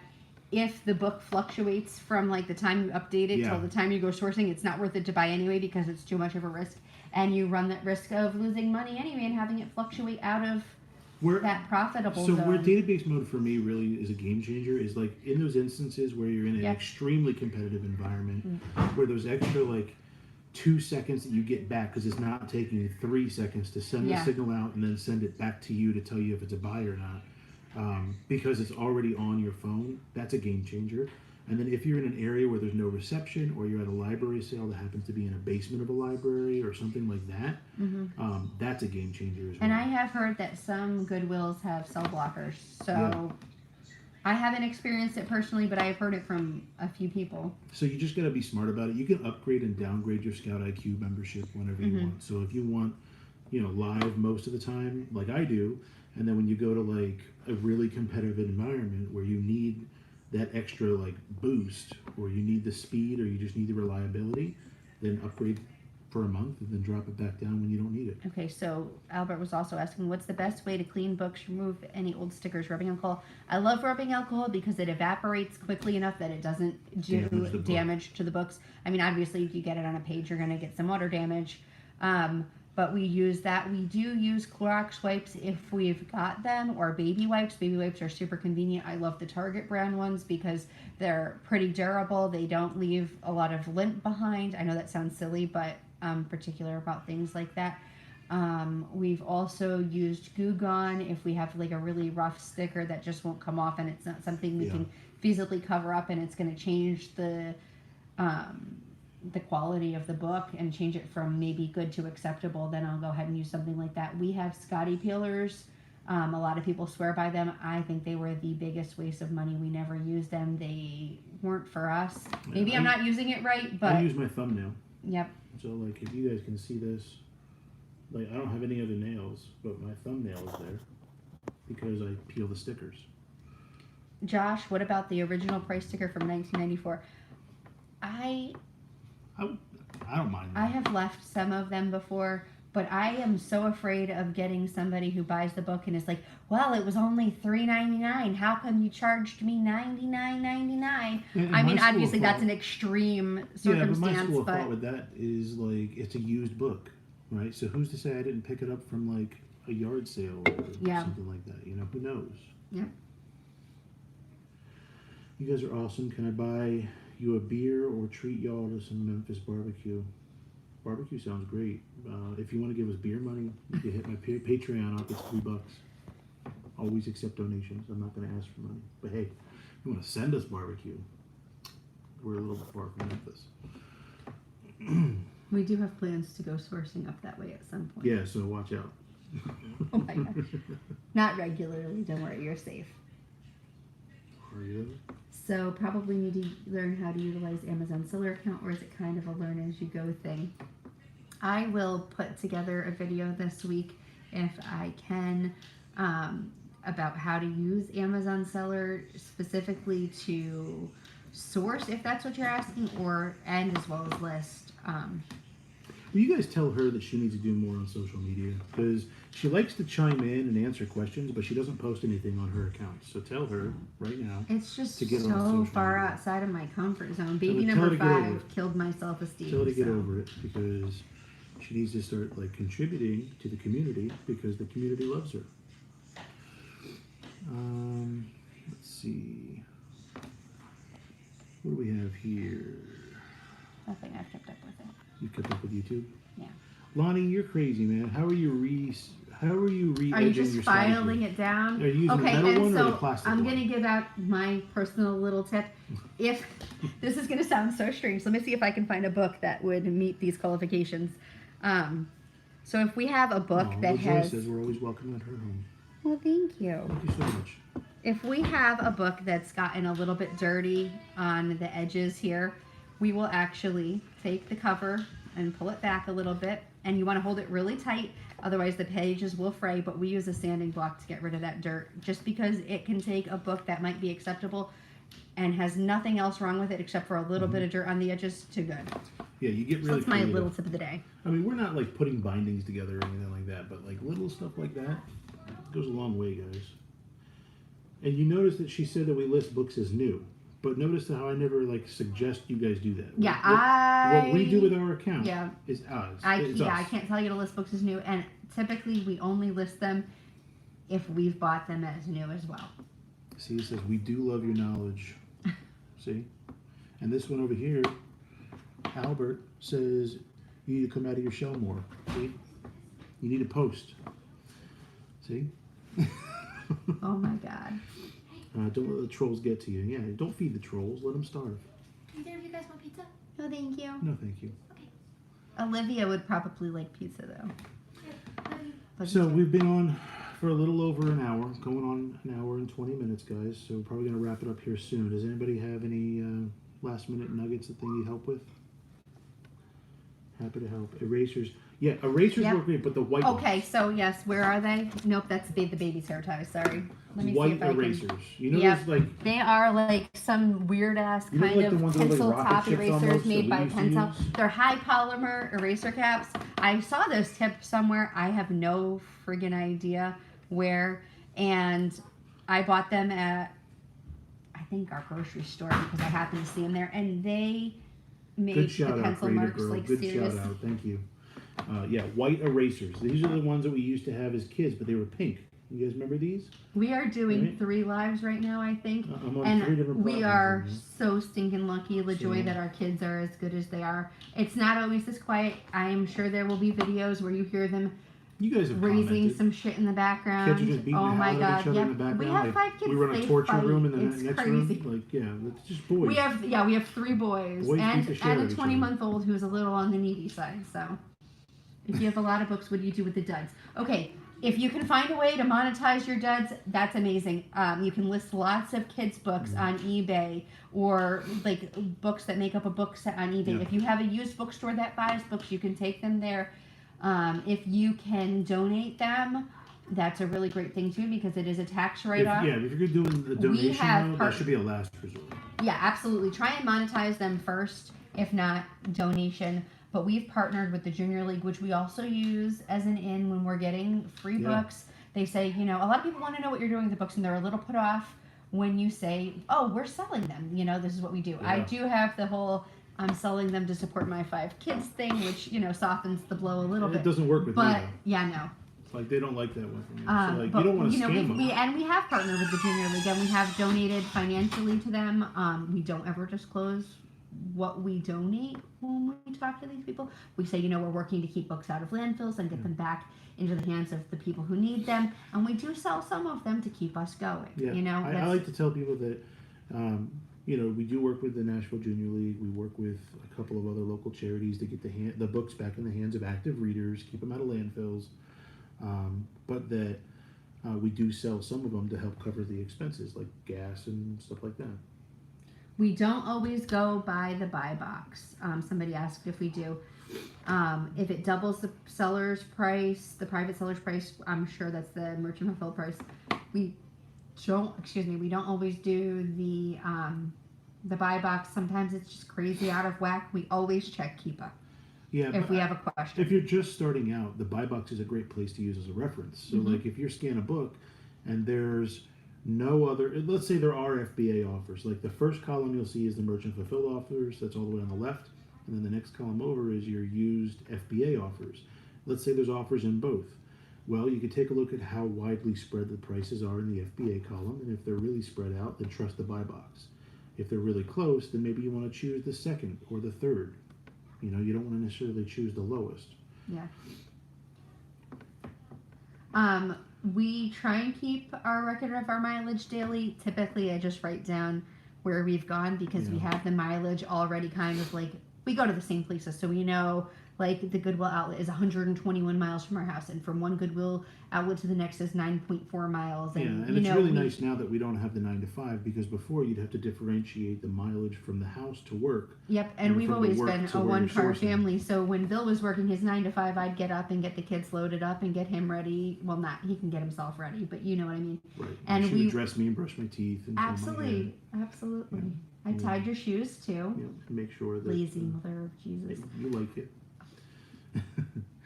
if the book fluctuates from like the time you update it till the time you go sourcing, it's not worth it to buy anyway because it's too much of a risk, and you run that risk of losing money anyway and having it fluctuate out of that profitable zone. Where database mode for me really is a game changer is like in those instances where you're in an extremely competitive environment, where those extra like 2 seconds that you get back because it's not taking you 3 seconds to send the signal out and then send it back to you to tell you if it's a buy or not. Because it's already on your phone, that's a game changer. And then if you're in an area where there's no reception, or you're at a library sale that happens to be in a basement of a library or something like that, that's a game changer as well. And I have heard that some Goodwills have cell blockers, so I haven't experienced it personally, but I've heard it from a few people. So you just got to be smart about it. You can upgrade and downgrade your Scout IQ membership whenever you want. So if you want, live most of the time, like I do, and then when you go to like a really competitive environment where you need that extra like boost, or you need the speed, or you just need the reliability, then upgrade for a month and then drop it back down when you don't need it. Okay, so Albert was also asking, what's the best way to clean books, remove any old stickers, rubbing alcohol? I love rubbing alcohol because it evaporates quickly enough that it doesn't do damage to the books. I mean, obviously, if you get it on a page, you're going to get some water damage. But we use that. We do use Clorox wipes if we've got them, or baby wipes. Baby wipes are super convenient. I love the Target brand ones because they're pretty durable. They don't leave a lot of lint behind. I know that sounds silly, but I'm particular about things like that. We've also used Goo Gone if we have like a really rough sticker that just won't come off and it's not something we can feasibly cover up, and it's going to change the quality of the book and change it from maybe good to acceptable. Then I'll go ahead and use something like that. We have Scotty peelers. A lot of people swear by them. I think they were the biggest waste of money. We never used them. They weren't for us. Maybe I'm not using it right, but I use my thumbnail. Yep. So like if you guys can see this, like I don't have any other nails, but my thumbnail is there because I peel the stickers. Josh, what about the original price sticker from 1994? I don't mind that. I have left some of them before, but I am so afraid of getting somebody who buys the book and is like, well, it was only $3.99. How come you charged me $99.99? I mean, obviously that's an extreme circumstance. Yeah, but my school of thought with that is like it's a used book, right? So who's to say I didn't pick it up from like a yard sale or something like that? Who knows? Yeah. You guys are awesome. Can I buy you a beer or treat y'all to some Memphis barbecue? Barbecue sounds great. If you want to give us beer money, you can hit my Patreon up. It's $3. Always accept donations. I'm not going to ask for money. But hey, you want to send us barbecue? We're a little bit far from Memphis. We do have plans to go sourcing up that way at some point. Yeah, so watch out. Oh my gosh. Not regularly. Don't worry, you're safe. Are you? So probably need to learn how to utilize Amazon Seller account, or is it kind of a learn as you go thing? I will put together a video this week if I can about how to use Amazon Seller specifically to source, if that's what you're asking, and as well as list. Will you guys tell her that she needs to do more on social media? Because she likes to chime in and answer questions, but she doesn't post anything on her account. So tell her right now. It's just to get so far outside of my comfort zone. Baby tell number her to get over 5 it. killed my self-esteem. Tell her to get over it, because she needs to start like contributing to the community, because the community loves her. Let's see. What do we have here? Nothing. I've kept up with it. You kept up with YouTube? Yeah. Lonnie, you're crazy, man. How are you re-edging Are you just your filing strategy? it down? Are you using Okay, the metal and one or the so plastic I'm one? going to give out my personal little tip. If this is going to sound so strange, let me see if I can find a book that would meet these qualifications. So if we have a book that has... Joy says we're always welcome at her home. Well, thank you. Thank you so much. If we have a book that's gotten a little bit dirty on the edges here, we will actually take the cover and pull it back a little bit, and you want to hold it really tight, otherwise the pages will fray, but we use a sanding block to get rid of that dirt, just because it can take a book that might be acceptable and has nothing else wrong with it except for a little bit of dirt on the edges to good. Yeah, you get really So that's my creative. little tip of the day. I mean, we're not like putting bindings together or anything like that, but like little stuff like that goes a long way, guys. And you notice that she said that we list books as new, but notice how I never like suggest you guys do that. Yeah, what we do with our account is us. I can't tell you to list books as new, and typically we only list them if we've bought them as new as well. See, it says we do love your knowledge. See, and this one over here, Albert says you need to come out of your shell more. See, you need to post. See. Oh my God. Don't let the trolls get to you. Yeah, don't feed the trolls. Let them starve. Either of you guys want pizza? No, thank you. No, thank you. Okay. Olivia would probably like pizza though. Yeah, love you. But So we've been on for a little over an hour, going on an hour and 20 minutes, guys. So we're probably going to wrap it up here soon. Does anybody have any last minute nuggets that they need help with? Happy to help. Erasers. Yeah, erasers Yep. work great, but the white Okay, ones. so yes, where are they? Nope, that's the baby's hair tie. Sorry. Let me see White if I erasers. can. You know, Yep. there's like, They are like some weird ass You know, kind like the of ones that look like pencil rocket top ships erasers almost made that by we used to pencil. use? They're high polymer eraser caps. I saw those tips somewhere. I have no friggin' idea where. And I bought them at, I think, our grocery store because I happened to see them there. And they made good the shout out, pencil Creative marks Girl. like Good serious. shout out. Thank you. Yeah, white erasers. These are the ones that we used to have as kids, but they were pink. You guys remember these? We are doing Right. 3 lives right now, I think. I'm on And 3 different we platforms are right now. so stinking lucky, LaJoy, So- that our kids are as good as they are. It's not always this quiet. I am sure there will be videos where you hear them You guys have raising commented. some shit in the background. Kids are just beating Oh the my hell out of god, each other yep. in the background. We have like, 5 kids. we run a they torture fight. room in the It's next crazy. room. Like, yeah, it's just boys. We have 3 boys, Boys beat and the shit and out a of each 20-month-old who's a little on the needy side. So, if you have a lot of books, what do you do with the duds? Okay, if you can find a way to monetize your duds, that's amazing. You can list lots of kids' books on eBay, or like books that make up a book set on eBay. Yeah. If you have a used bookstore that buys books, you can take them there. If you can donate them, that's a really great thing too, because it is a tax write-off. If you're doing the donation, have though, that should be a last resort. Yeah, absolutely. Try and monetize them first, if not donation. But we've partnered with the Junior League, which we also use as an in when we're getting free Yeah. books. They say, a lot of people want to know what you're doing with the books, and they're a little put off when you say, oh, we're selling them. This is what we do. I Yeah. do have the whole I'm selling them to support my 5 kids thing, which, softens the blow a little It bit. doesn't work with me, But, though. yeah, no. Like, they don't like that one from me. So, like, But, you don't want to scam them. we have partnered with the Junior League, and we have donated financially to them. We don't ever disclose what we donate when we talk to these people. We say, we're working to keep books out of landfills and get them back into the hands of the people who need them, and we do sell some of them to keep us going. Yeah. I like to tell people that, we do work with the Nashville Junior League. We work with a couple of other local charities to get the books back in the hands of active readers, keep them out of landfills. But that we do sell some of them to help cover the expenses, like gas and stuff like that. We don't always go by the buy box. Somebody asked if we do. If it doubles the seller's price, the private seller's price, I'm sure that's the merchant fulfilled price. We don't always do the buy box. Sometimes it's just crazy out of whack. We always check Keepa Yeah, if we have a question. If you're just starting out, the buy box is a great place to use as a reference. So, like, if you're scanning a book and there's no other, let's say there are FBA offers. Like, the first column you'll see is the merchant fulfilled offers. That's all the way on the left. And then the next column over is your used FBA offers. Let's say there's offers in both. Well, you can take a look at how widely spread the prices are in the FBA column. And if they're really spread out, then trust the buy box. If they're really close, then maybe you want to choose the second or the third. You don't want to necessarily choose the lowest. Yeah. We try and keep our record of our mileage daily. Typically, I just write down where we've gone because we have the mileage already kind of like, we go to the same places. So we know, like, the Goodwill outlet is 121 miles from our house, and from one Goodwill outlet to the next is 9.4 miles. And, and it's really nice now that we don't have the 9 to 5, because before you'd have to differentiate the mileage from the house to work. Yep, and we've from the always work been to a where you're one-car sourcing. family. So when Bill was working his 9 to 5, I'd get up and get the kids loaded up and get him ready. Well, he can get himself ready, but you know what I mean. Right. And she would dress me and brush my teeth. And comb my hair. Absolutely. Yeah. I tied your shoes too. Make sure that Lazy mother of Jesus. you like it.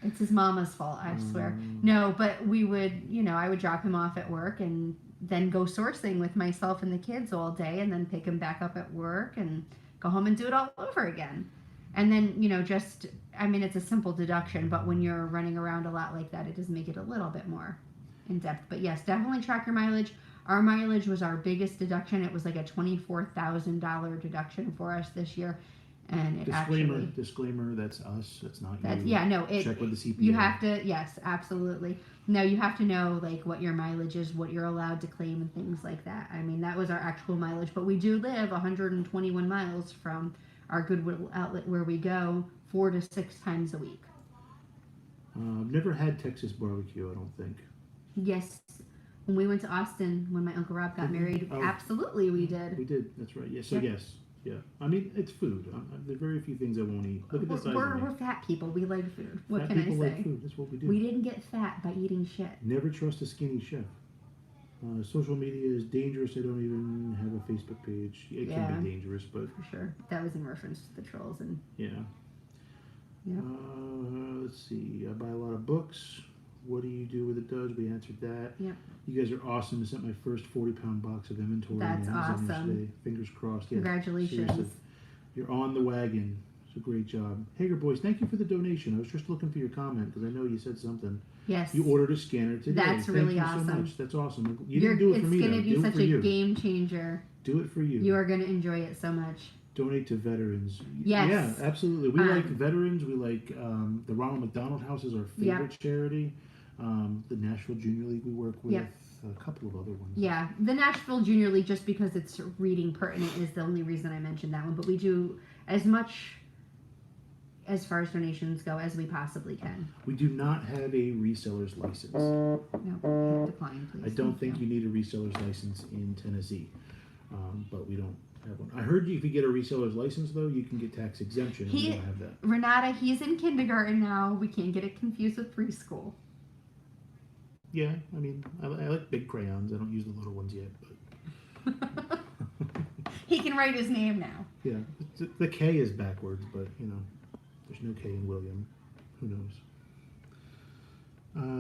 It's his mama's fault, I swear. No, but we would, I would drop him off at work and then go sourcing with myself and the kids all day, and then pick him back up at work and go home and do it all over again. And then, it's a simple deduction, but when you're running around a lot like that, it does make it a little bit more in depth. But yes, definitely track your mileage. Our mileage was our biggest deduction. It was like a $24,000 deduction for us this year. And it Disclaimer, that's us. That's not you. Check with the CPA. You have to, yes, absolutely. No, you have to know, like, what your mileage is, what you're allowed to claim, and things like that. I mean, that was our actual mileage. But we do live 121 miles from our Goodwill outlet where we go 4 to 6 times a week. I've never had Texas barbecue, I don't think. Yes. When we went to Austin, when my Uncle Rob got married, Oh. absolutely we did. We did. That's right. Yeah. So Yep. yes. Yeah. I mean, it's food. There are very few things I won't eat. Look at the size of me. We're fat people. We like food. What Fat can I people say? like food. That's what we do. We didn't get fat by eating shit. Never trust a skinny chef. Social media is dangerous. I don't even have a Facebook page. It Yeah. can be dangerous, but For sure. That was in reference to the trolls and yeah. yeah. Let's see. I buy a lot of books. What do you do with it, Does? We answered that. Yeah. You guys are awesome. I sent my first 40-pound box of inventory That's on Amazon awesome. yesterday. Fingers crossed. Yeah, Congratulations. seriously. You're on the wagon. It's a great job. Hager Boys, thank you for the donation. I was just looking for your comment because I know you said something. Yes. You ordered a scanner today. That's Thank really you awesome. so much. That's awesome. You didn't do it for me, It's though. going to be Do it such for a you. game changer. Do it for you. You are going to enjoy it so much. Donate to veterans. Yes. Yeah, absolutely. We like Um, veterans. We like the Ronald McDonald House is our favorite charity. The Nashville Junior League we work with. Yep. A couple of other ones. Yeah, the Nashville Junior League, just because it's reading pertinent, is the only reason I mentioned that one. But we do as much as far as donations go as we possibly can. We do not have a reseller's license. No, hit decline, please. I don't think you need a reseller's license in Tennessee, but we don't have one. I heard if you get a reseller's license, though, you can get tax exemption. We don't have that. Renata, he's in kindergarten now. We can't get it confused with preschool. Yeah, I mean, I like big crayons. I don't use the little ones yet, but He can write his name now. yeah, the K is backwards, but you know, there's no K in William. Who knows?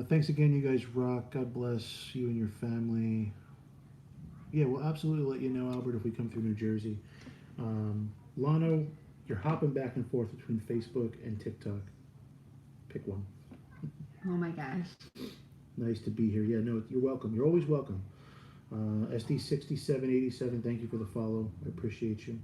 Thanks again, you guys rock. God bless you and your family. Yeah, we'll absolutely let you know, Albert, if we come through New Jersey. Lano, you're hopping back and forth between Facebook and TikTok. Pick one. Oh my gosh. Nice to be here. Yeah, no, you're welcome. You're always welcome. SD6787, thank you for the follow. I appreciate you.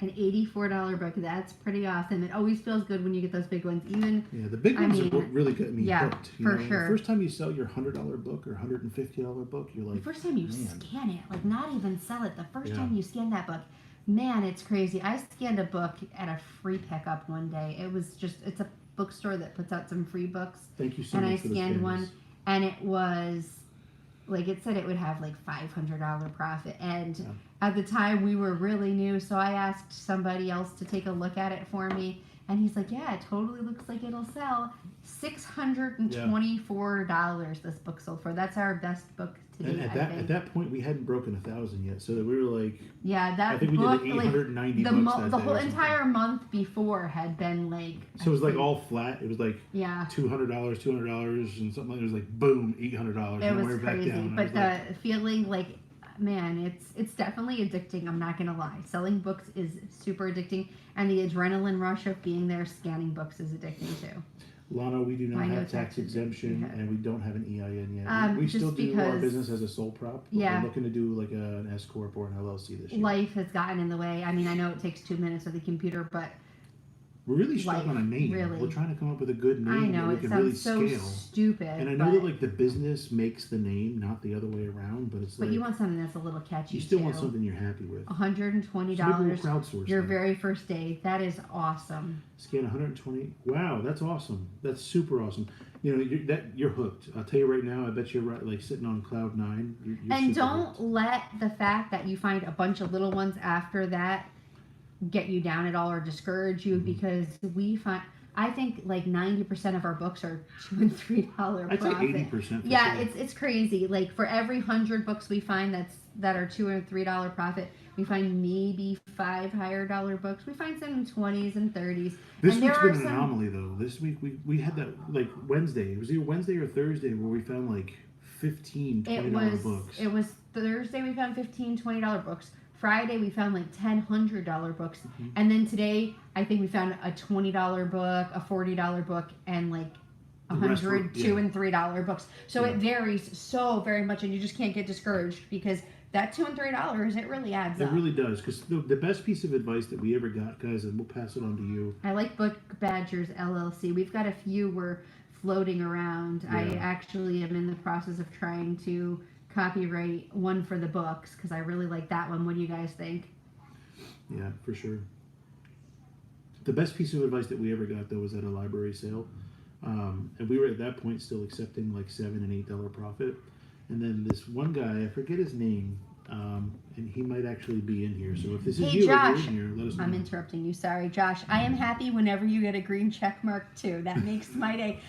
An $84 book. That's pretty awesome. It always feels good when you get those big ones. Even Yeah, the big ones are what really got me hooked. You for know, sure. The first time you sell your $100 book or $150 book, you're like, the first time you man. scan it, like not even sell it, the first Yeah. time you scan that book, man, it's crazy. I scanned a book at a free pickup one day. It was just, it's a bookstore that puts out some free books. Thank you so And much I for the scanned scanners. one, and it was, like it said it would have like $500 profit. And Yeah. at the time we were really new, so I asked somebody else to take a look at it for me. And he's like, yeah, it totally looks like it'll sell. $624 this book sold for. That's our best book to And date, at that point, we hadn't broken 1,000 yet, so we were like, yeah, that I think we book, did like, 890 the, bucks that the day whole or something. entire month before had been like, So it was I like think- all flat. It was like yeah, $200, and something like it was like boom, $800. it and was we're back crazy. down. I But was the like, feeling, like, man, it's definitely addicting. I'm not gonna lie. Selling books is super addicting, and the adrenaline rush of being there scanning books is addicting too. Lana, we do not I know have tax tax exemption, exemption. and we don't have an EIN yet. We Just still do our because- business as a sole prop. But Yeah. we're looking to do like an S corp or an LLC this year. Life has gotten in the way. I mean, I know it takes 2 minutes with the computer, but We're really struggling on a name. really. We're trying to come up with a good name I know that we it can sounds really so scale. stupid. And I know but, that like the business makes the name, not the other way around. But it's but like you want something that's a little catchy you still too. want something you're happy with. $120. So maybe we'll crowdsource Your that. very first day. That is awesome. Scan 120. Wow, that's awesome. That's super awesome. You know, you're hooked. I'll tell you right now. I bet you're right, like sitting on cloud nine. You're And super don't hooked. let the fact that you find a bunch of little ones after that get you down at all or discourage you, because we find, I think like 90% of our books are $2 and $3 I'd say profit. 80%. For Yeah, sure. it's crazy. Like for every 100 books we find that are $2 and $3 profit, we find maybe 5 higher dollar books. We find some in 20s and 30s. This and there week's are been an some- anomaly though. This week we had that like Wednesday. It was either Wednesday or Thursday where we found like 15 $20 books. It was Thursday we found $15, $20 books. Friday we found like $10, $100 books. Mhm. And then today I think we found a $20 book, a $40 book, and like The rest were- $100, $2 yeah. and $3 books. So Yeah. it varies so very much, and you just can't get discouraged because that $2 and $3 it really adds It up. really does, because the best piece of advice that we ever got, guys, and we'll pass it on to you. I like Book Badgers LLC. We've got a few we're floating around. I Yeah. actually am in the process of trying to copyright one for the books because I really like that one. What do you guys think? Yeah, for sure. The best piece of advice that we ever got though was at a library sale. And we were at that point still accepting like $7 and $8 profit. And then this one guy, I forget his name, and he might actually be in here. So if this is Hey, you Josh, or you're in here, let us know. I'm interrupting you. Sorry, Josh. I am happy whenever you get a green check mark too. That makes my day.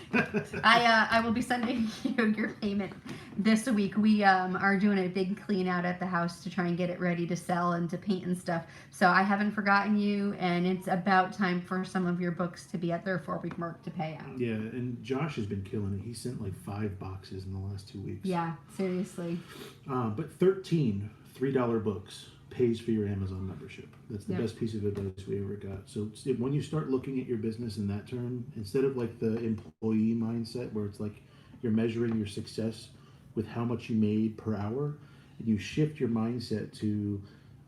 I will be sending you your payment this week. We are doing a big clean out at the house to try and get it ready to sell and to paint and stuff. So I haven't forgotten you, and it's about time for some of your books to be at their 4-week mark to pay out. Yeah, and Josh has been killing it. He sent like 5 boxes in the last 2 weeks. Yeah, seriously. But 13 $3 books pays for your Amazon membership. That's the best piece of advice we ever got. So when you start looking at your business in that term, instead of like the employee mindset where it's like you're measuring your success with how much you made per hour, and you shift your mindset to,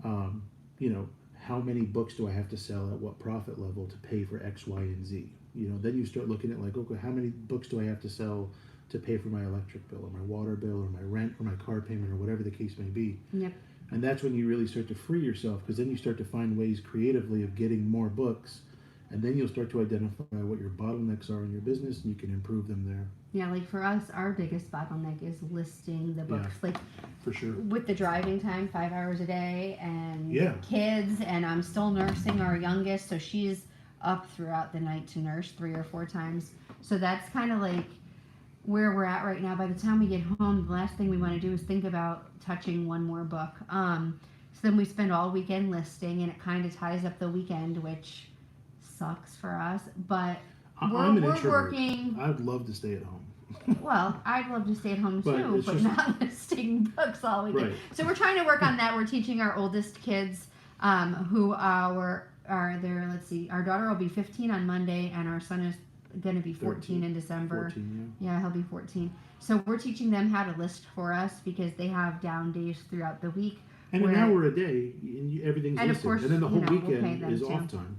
how many books do I have to sell at what profit level to pay for X, Y, and Z? Then you start looking at like, okay, how many books do I have to sell to pay for my electric bill or my water bill or my rent or my car payment or whatever the case may be. Yep. And that's when you really start to free yourself, because then you start to find ways creatively of getting more books, and then you'll start to identify what your bottlenecks are in your business, and you can improve them there. Yeah, like for us, our biggest bottleneck is listing the books. Yeah, like for sure. With the driving time, 5 hours a day, and Yeah. kids, and I'm still nursing our youngest, so she's up throughout the night to nurse 3 or 4 times. So that's kind of like where we're at right now. By the time we get home, the last thing we want to do is think about touching one more book. So then we spend all weekend listing, and it kind of ties up the weekend, which sucks for us. But I'm an we're introvert. working. I'd love to stay at home. Well, I'd love to stay at home But too, it's but just- not listing books all weekend. Right. So we're trying to work on that. We're teaching our oldest kids, who are there. Let's see, our daughter will be 15 on Monday, and our son is going to be 14 in December. 14, Yeah, he'll be 14. So we're teaching them how to list for us because they have down days throughout the week. And an hour a day, and everything's And of listed. course, and then the whole we'll pay weekend them is too. off time,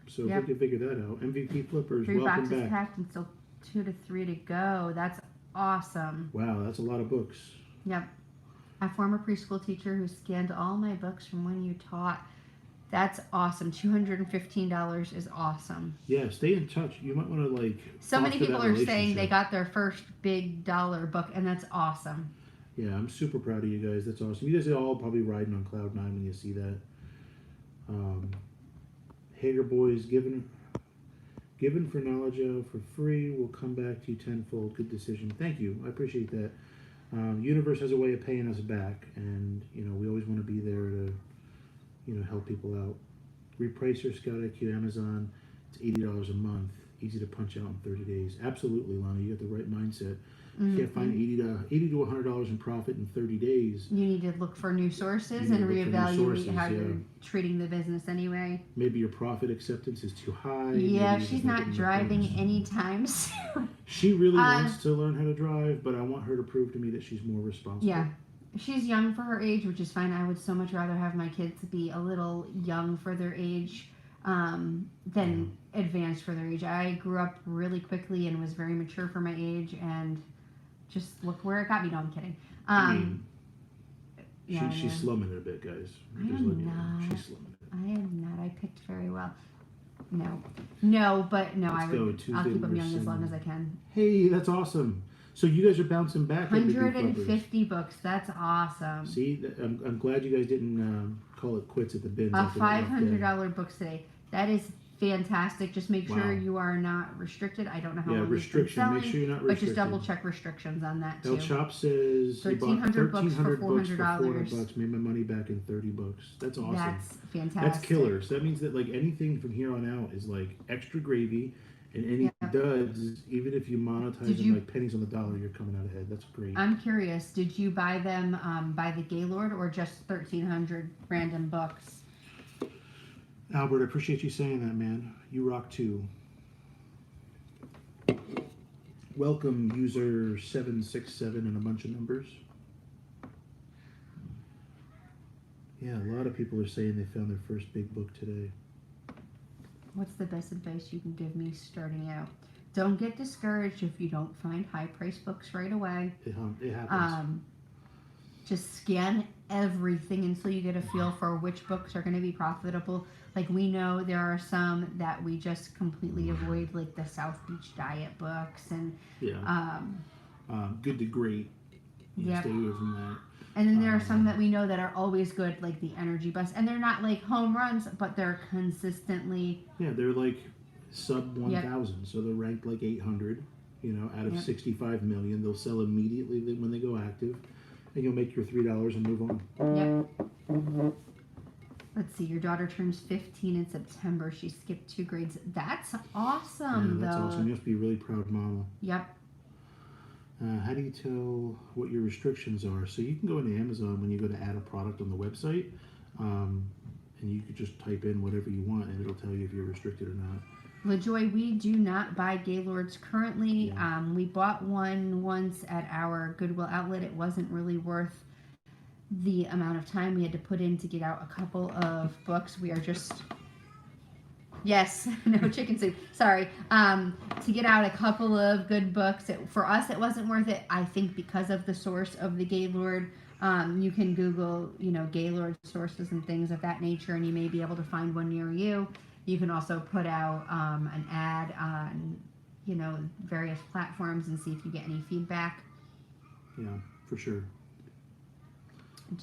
So Yep. if we can figure that out. MVP Flippers, 3 welcome boxes back. packed and still 2 to 3 to go. That's awesome. Wow, that's a lot of books. Yep. A former preschool teacher who scanned all my books from when you taught. That's awesome. $215 is awesome. Yeah, stay in touch. You might want to So many foster people that are saying they relationship. got their first big dollar book, and that's awesome. Yeah, I'm super proud of you guys. That's awesome. You guys are all probably riding on cloud 9 when you see that. Hager Boys given for knowledge of for free will come back to you tenfold. Good decision. Thank you. I appreciate that. Universe has a way of paying us back, and we always want to be there to help people out. Repricer, Scout IQ, Amazon. It's $80 a month. Easy to punch out in 30 days. Absolutely, Lana. You got the right mindset. You can't find $80 to $100 in profit in 30 days. You need to look for new sources You and need to look for new reevaluate sources, how yeah. you're treating the business anyway. Maybe your profit acceptance is too high. Yeah, Maybe she's you're just not making driving mistakes. anytime soon. She really wants to learn how to drive, but I want her to prove to me that she's more responsible. Yeah. She's young for her age, which is fine. I would so much rather have my kids be a little young for their age than advanced for their age. I grew up really quickly and was very mature for my age, and just look where it got me. No, I'm kidding. She's slumming it a bit, guys. I Just am letting you know. not. She's slumming it. I am not. I picked very well. No, but no, Let's go Tuesday, I'll keep them number young as long 7. as I can. Hey, that's awesome. So you guys are bouncing back. MVP Flippers. 150 books. That's awesome. See, I'm glad you guys didn't call it quits at the bins. A after that rough day. $500 books today. That is fantastic. Just make Wow. sure you are not restricted. I don't know how Yeah, long you've been restriction. selling, Make sure you're not but restricted. just double check restrictions on that El too. Chop says he bought 1,300 books for 1,300 books for $400. $400. Made my money back in 30 books. That's awesome. That's fantastic. That's killer. So that means that anything from here on out is extra gravy, and any duds, even if you monetize them like pennies on the dollar, you're coming out ahead. That's great. I'm curious. Did you buy them by the Gaylord or just 1,300 random books? Albert, I appreciate you saying that, man. You rock too. Welcome, user 767 and a bunch of numbers. Yeah, a lot of people are saying they found their first big book today. What's the best advice you can give me starting out? Don't get discouraged if you don't find high-priced books right away. It happens. Just scan everything until you get a feel for which books are going to be profitable. Like, we know there are some that we just completely avoid, like the South Beach diet books and Yeah. Good to Great. Yep. Stay away from that. And then there are some that we know that are always good, like the Energy Bus, and they're not like home runs, but they're consistently. Yeah, they're like sub 1,000, so they're ranked like 800. Out of 65 million, they'll sell immediately when they go active, and you'll make your $3 and move on. Yep. Let's see. Your daughter turns 15 in September. She skipped 2 grades. That's awesome, Yeah, that's though. awesome. You must be a really proud mama. Yep. How do you tell what your restrictions are? So you can go into Amazon when you go to add a product on the website, and you could just type in whatever you want, and it'll tell you if you're restricted or not. LaJoy, we do not buy Gaylords currently. Yeah. We bought one once at our Goodwill outlet. It wasn't really worth the amount of time we had to put in to get out a couple of books. We are just... Yes, no chicken soup. Sorry. To get out a couple of good books. For us, it wasn't worth it. I think because of the source of the Gaylord. You can Google, Gaylord sources and things of that nature, and you may be able to find one near you. You can also put out an ad on, various platforms and see if you get any feedback. Yeah, for sure.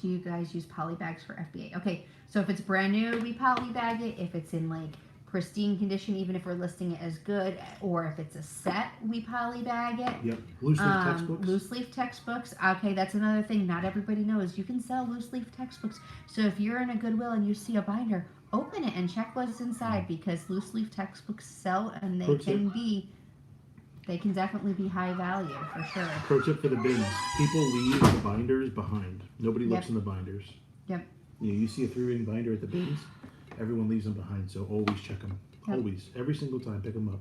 Do you guys use poly bags for FBA? Okay, so if it's brand new, we poly bag it. If it's in like pristine condition, even if we're listing it as good, or if it's a set, we poly bag it. Yep. Loose leaf textbooks. Loose leaf textbooks. Okay, that's another thing not everybody knows. You can sell loose leaf textbooks. So if you're in a Goodwill and you see a binder, open it and check what's inside, because loose leaf textbooks sell, and they can definitely be high value for sure. Pro tip for the bins: people leave the binders behind. Nobody looks in the binders. Yep. You see a 3-ring binder at the bins, everyone leaves them behind. So always check them. Yep. Always, every single time, pick them up.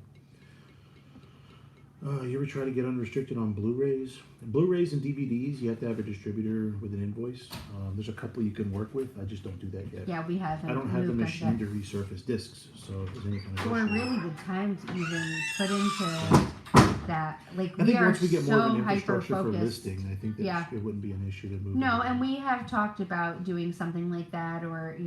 You ever try to get unrestricted on Blu-rays? Blu-rays and DVDs, you have to have a distributor with an invoice. There's a couple you can work with. I just don't do that yet. Yeah, we haven't. I don't have the machine to resurface discs, so if there's any kind of or issue. really the time to even put into that. Like, I we think are once we get more of so an infrastructure for hyper-focused. listing, I think that it wouldn't be an issue to move. No, and we have talked about doing something like that, or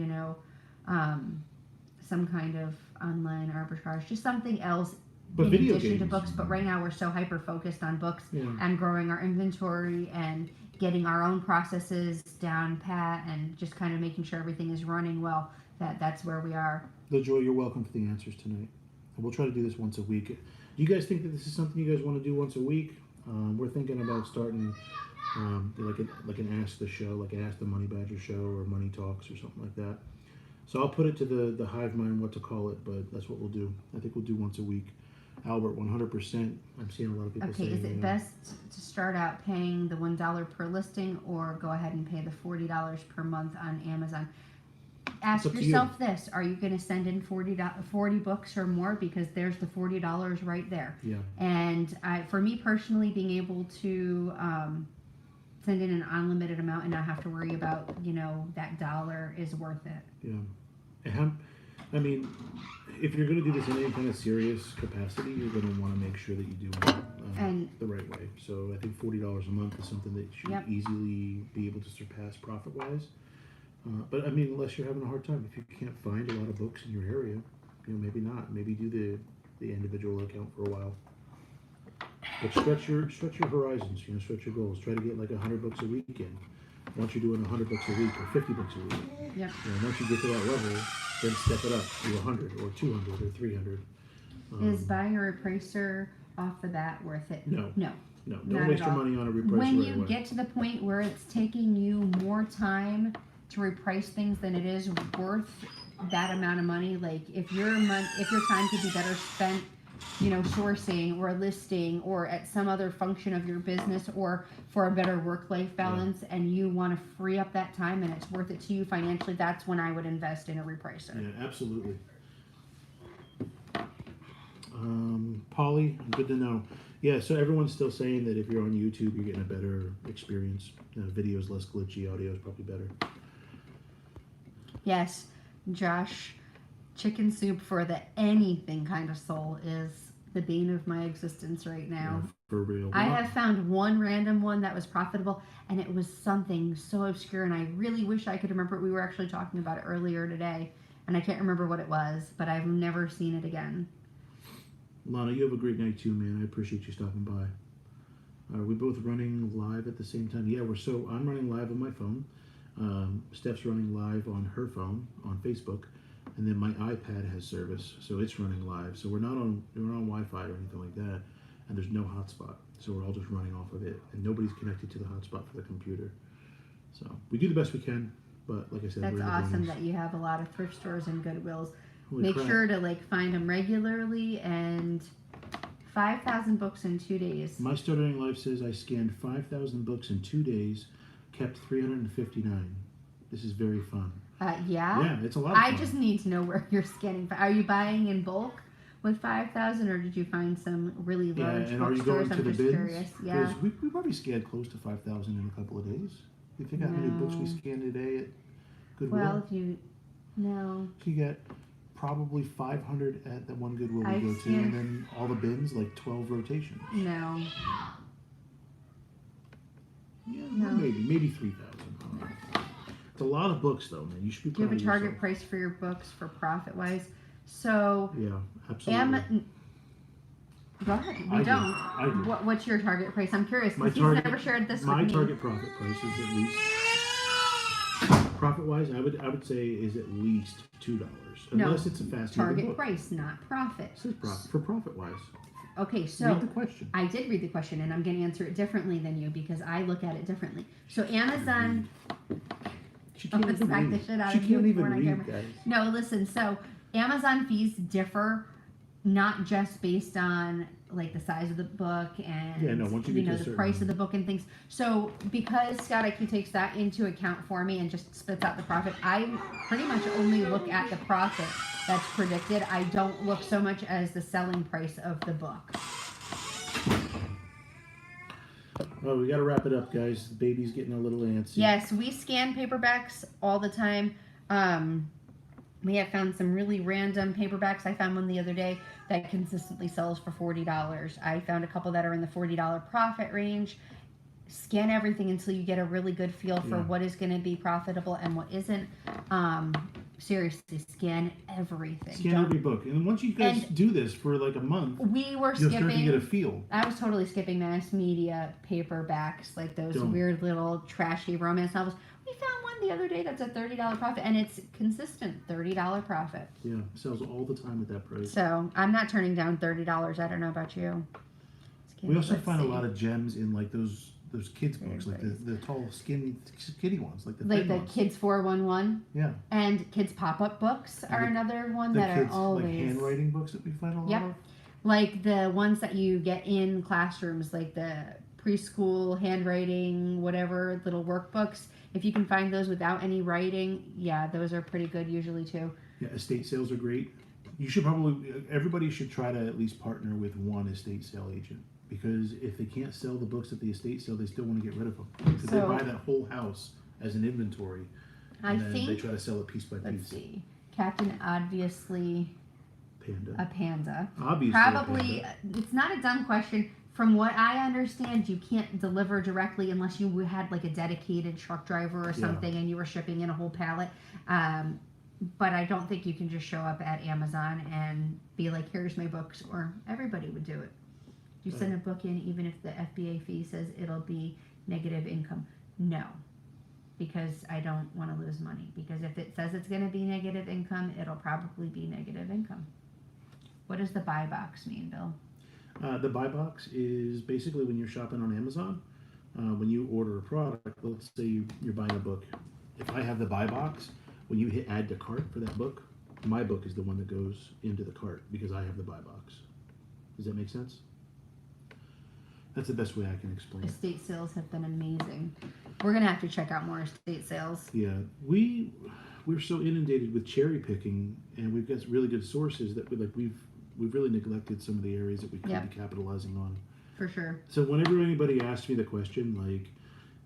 some kind of online arbitrage, just something else But in video addition to games. books. But right now we're so hyper focused on books Yeah. and growing our inventory and getting our own processes down pat and just kind of making sure everything is running well. That's where we are. LaJoy, you're welcome for the answers tonight. And we'll try to do this once a week. Do you guys think that this is something you guys want to do once a week? We're thinking about starting like an Ask the Show, like Ask the MoneyBadger Show or Money Talks or something like that. So I'll put it to the hive mind what to call it, but that's what we'll do. I think we'll do once a week. Albert, 100%. I'm seeing a lot of people Okay, saying, is it best to start out paying the $1 per listing, or go ahead and pay the $40 per month on Amazon? Ask up to yourself this: are you going to send in 40 books or more? Because there's the $40 right there. Yeah. And for me personally, being able to send in an unlimited amount and not have to worry about that dollar is worth it. Yeah. I mean, if you're going to do this in any kind of serious capacity, you're going to want to make sure that you do it the right way. So I think $40 a month is something that you should easily be able to surpass profit-wise. But I mean, unless you're having a hard time, if you can't find a lot of books in your area, maybe not. Maybe do the individual account for a while. But stretch your horizons. Stretch your goals. Try to get like 100 books a week in. Once you're doing 100 books a week or 50 books a week, Yep. once you get to that level, then step it up to 100 or 200 or 300. Is buying a repricer off the bat worth it? No. No. No, Not don't waste at your all. money on a repricer When right you away. get to the point where it's taking you more time to reprice things than it is worth that amount of money, like if your time could be better spent, sourcing or listing or at some other function of your business or for a better work-life balance, and you want to free up that time and it's worth it to you financially, that's when I would invest in a repricer. Yeah, absolutely. Polly, good to know. Yeah, so everyone's still saying that if you're on YouTube, you're getting a better experience. Video's less glitchy, audio is probably better. Yes, Josh, chicken soup for the anything kind of soul is the bane of my existence right now. Yeah, for real. I have found one random one that was profitable, and it was something so obscure, and I really wish I could remember it. We were actually talking about it earlier today, and I can't remember what it was, but I've never seen it again. Lana, you have a great night too, man. I appreciate you stopping by. Are we both running live at the same time? Yeah, I'm running live on my phone. Steph's running live on her phone on Facebook, and then my iPad has service, so it's running live. So we're not on Wi-Fi or anything like that, and there's no hotspot. So we're all just running off of it, and nobody's connected to the hotspot for the computer. So we do the best we can, but like I said, That's we're awesome that you have a lot of thrift stores and Goodwills. Make crap. sure to find them regularly, and 5,000 books in 2 days. My Stuttering Life says I scanned 5,000 books in 2 days, kept 359. This is very fun. Yeah? Yeah, it's a lot of fun. I just need to know where you're scanning. Are you buying in bulk with 5,000, or did you find some really large and are you bookstores? going to I'm the just bins? curious. Yeah. Because we probably scanned close to 5,000 in a couple of days. You think how many books we scanned today at Goodwill? Well, no. You get probably 500 at the one Goodwill we I go to, scanned- and then all the bins, like 12 rotations. No. Yeah, No. maybe 3,000. It's a lot of books, though, man. You should be Do you proud have a of target yourself. price for your books for profit wise? So, Yeah, absolutely. go ahead. I We do. don't. I do. What's your target price? I'm curious. My Because he's target- never shared this My with me. target profit price is at least profit-wise. I would say is at least $2, unless it's a fast target book. price, not profit. It says profit for profit-wise. Okay, so Read the question. I did read the question, and I'm going to answer it differently than you because I look at it differently. So Amazon. She I'm can't gonna even smack the read. shit out She of you can't even before I read, camera. guys. No, listen. So Amazon fees differ, not just based on the size of the book and once you get to a the certain- price of the book and things. So because Scott IQ takes that into account for me and just spits out the profit, I pretty much only look at the profit that's predicted. I don't look so much as the selling price of the book. Oh, we got to wrap it up, guys. The baby's getting a little antsy. Yes, we scan paperbacks all the time. We have found some really random paperbacks. I found one the other day that consistently sells for $40. I found a couple that are in the $40 profit range. Scan everything until you get a really good feel for what is going to be profitable and what isn't. Seriously, scan everything. Scan every book. And once you guys do this for like a month, we were you'll start to get a skipping. feel. I was totally skipping mass media paperbacks, like those Don't. weird little trashy romance novels. We found one the other day that's a $30 profit, and it's consistent $30 profit. Yeah, it sells all the time at that price. So I'm not turning down $30. I don't know about you. We also Let's find see. a lot of gems in like those kids books, like the tall, skinny ones, like the like thin the ones. Kids 411 Yeah, and Kids Pop-Up books are another one the that kids are always like handwriting books that we find a lot of. like the ones that you get in classrooms, like the preschool handwriting, whatever little workbooks. If you can find those without any writing, yeah, those are pretty good usually too. Yeah, estate sales are great. Everybody should try to at least partner with one estate sale agent, because if they can't sell the books at the estate sale, they still want to get rid of them. Because they buy that whole house as an inventory, and then they try to sell it piece by piece. Let's see. Captain obviously Panda. a panda. Obviously. Probably, A panda. it's not a dumb question. From what I understand, you can't deliver directly unless you had like a dedicated truck driver or something and you were shipping in a whole pallet. But I don't think you can just show up at Amazon and be like, here's my books, or everybody would do it. You send a book in, even if the FBA fee says it'll be negative income. No, because I don't want to lose money. Because if it says it's going to be negative income, it'll probably be negative income. What does the buy box mean, Bill? The buy box is basically when you're shopping on Amazon, when you order a product, let's say you're buying a book. If I have the buy box, when you hit add to cart for that book, my book is the one that goes into the cart because I have the buy box. Does that make sense? That's the best way I can explain it. Estate sales have been amazing. We're going to have to check out more estate sales. Yeah, we're so inundated with cherry picking, and we've got really good sources that we've really neglected some of the areas that we could be capitalizing on. For sure. So whenever anybody asks me the question, like,